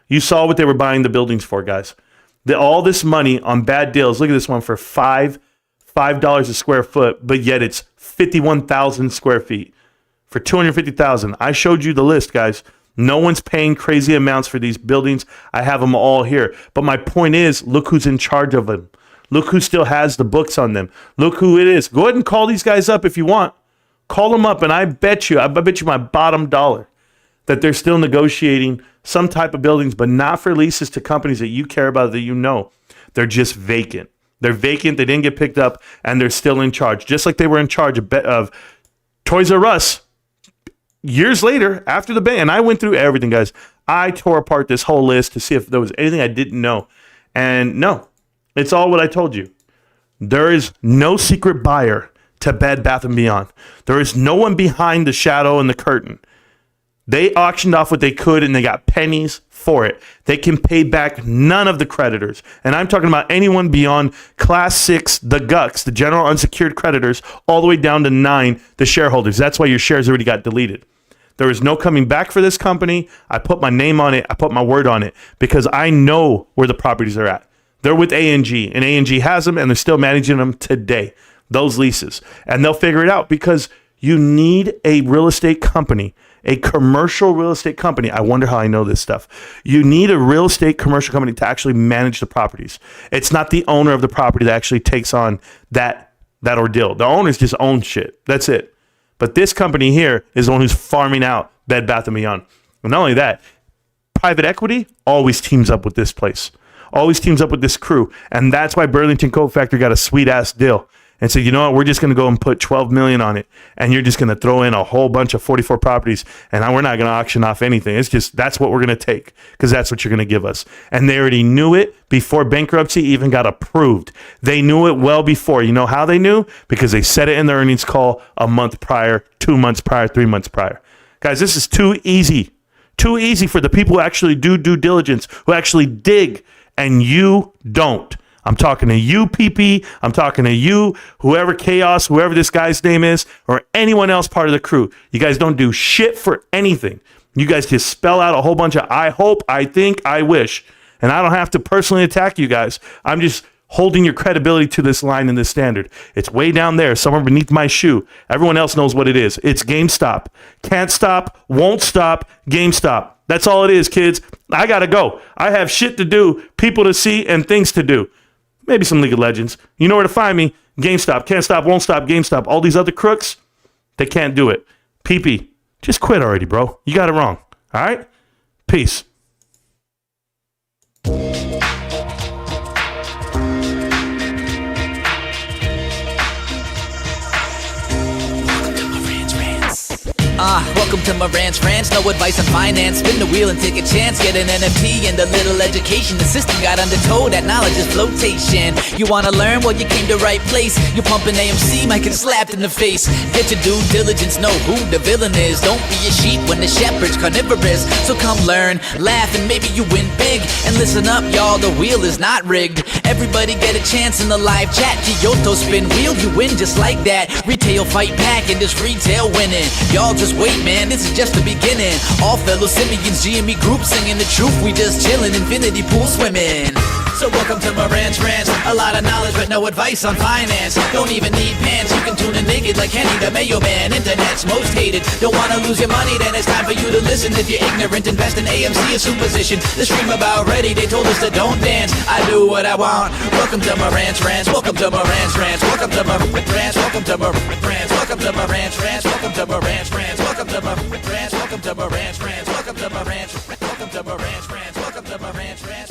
You saw what they were buying the buildings for, guys. All this money on bad deals. Look at this one for $5 a square foot, but yet it's 51,000 square feet for $250,000. I showed you the list, guys. No one's paying crazy amounts for these buildings. I have them all here. But my point is, look who's in charge of them. Look who still has the books on them. Look who it is. Go ahead and call these guys up if you want. Call them up, and I bet you my bottom dollar that they're still negotiating some type of buildings, but not for leases to companies that you care about, that you know. They're just vacant. They're vacant. They didn't get picked up, and they're still in charge, just like they were in charge of Toys R Us years later after the ban. And I went through everything, guys. I tore apart this whole list to see if there was anything I didn't know. And no, it's all what I told you. There is no secret buyer to Bed Bath & Beyond. There is no one behind the shadow and the curtain. They auctioned off what they could, and they got pennies for it. They can pay back none of the creditors. And I'm talking about anyone beyond Class 6, the GUCs, the general unsecured creditors, all the way down to 9, the shareholders. That's why your shares already got deleted. There is no coming back for this company. I put my name on it. I put my word on it because I know where the properties are at. They're with A&G, and A&G has them, and they're still managing them today, those leases. And they'll figure it out because you need a real estate company, a commercial real estate company. I wonder how I know this stuff. You need a real estate commercial company to actually manage the properties. It's not the owner of the property that actually takes on that ordeal. The owners just own shit. That's it. But this company here is the one who's farming out Bed Bath & Beyond. And not only that, private equity always teams up with this place. Always teams up with this crew. And that's why Burlington Coat Factory got a sweet-ass deal and said, you know what, we're just going to go and put $12 million on it, and you're just going to throw in a whole bunch of 44 properties, and we're not going to auction off anything. It's just, that's what we're going to take, because that's what you're going to give us. And they already knew it before bankruptcy even got approved. They knew it well before. You know how they knew? Because they said it in their earnings call a month prior, 2 months prior, 3 months prior. Guys, this is too easy. Too easy for the people who actually do due diligence, who actually dig, and you don't. I'm talking to you, PP. I'm talking to you, whoever Chaos, whoever this guy's name is, or anyone else part of the crew. You guys don't do shit for anything. You guys just spell out a whole bunch of I hope, I think, I wish. And I don't have to personally attack you guys. I'm just holding your credibility to this line in this standard. It's way down there, somewhere beneath my shoe. Everyone else knows what it is. It's GameStop. Can't stop, won't stop, GameStop. That's all it is, kids. I gotta go. I have shit to do, people to see, and things to do. Maybe some League of Legends. You know where to find me. GameStop. Can't stop, won't stop, GameStop. All these other crooks, they can't do it. PP, just quit already, bro. You got it wrong. All right? Peace. Welcome to Marantz Rantz, no advice on finance. Spin the wheel and take a chance. Get an NFT and a little education. The system got undertold, that knowledge is flotation. You wanna learn? Well, you came to right place. You're pumping AMC, might get slapped in the face. Get your due diligence, know who the villain is. Don't be a sheep when the shepherd's carnivorous. So come learn, laugh, and maybe you win big. And listen up, y'all, the wheel is not rigged. Everybody get a chance in the live chat. Kyoto spin wheel, you win just like that. Retail fight back and this retail winning. Y'all just wait, man, this is just the beginning. All fellow simians, GME group singing the truth. We just chillin', infinity pool swimming. So welcome to Marantz Rantz. A lot of knowledge but no advice on finance. Don't even need pants, you can tune in naked like Kenny the Mayo Man. Internet's most hated. Don't wanna lose your money, then it's time for you to listen. If you're ignorant, invest in AMC or Superstition. The stream about ready, they told us to don't dance. I do what I want. Welcome to Marantz Rantz. Welcome to Marantz Rantz. Welcome to Marantz Rantz. Welcome to Marantz Rantz. Welcome to Marantz Rantz. Welcome to Marantz Rantz. Welcome to Marantz Rantz. Welcome to Marantz Rantz. Welcome to Marantz Rantz. Welcome to Marantz Rantz. Welcome to Marantz Rantz.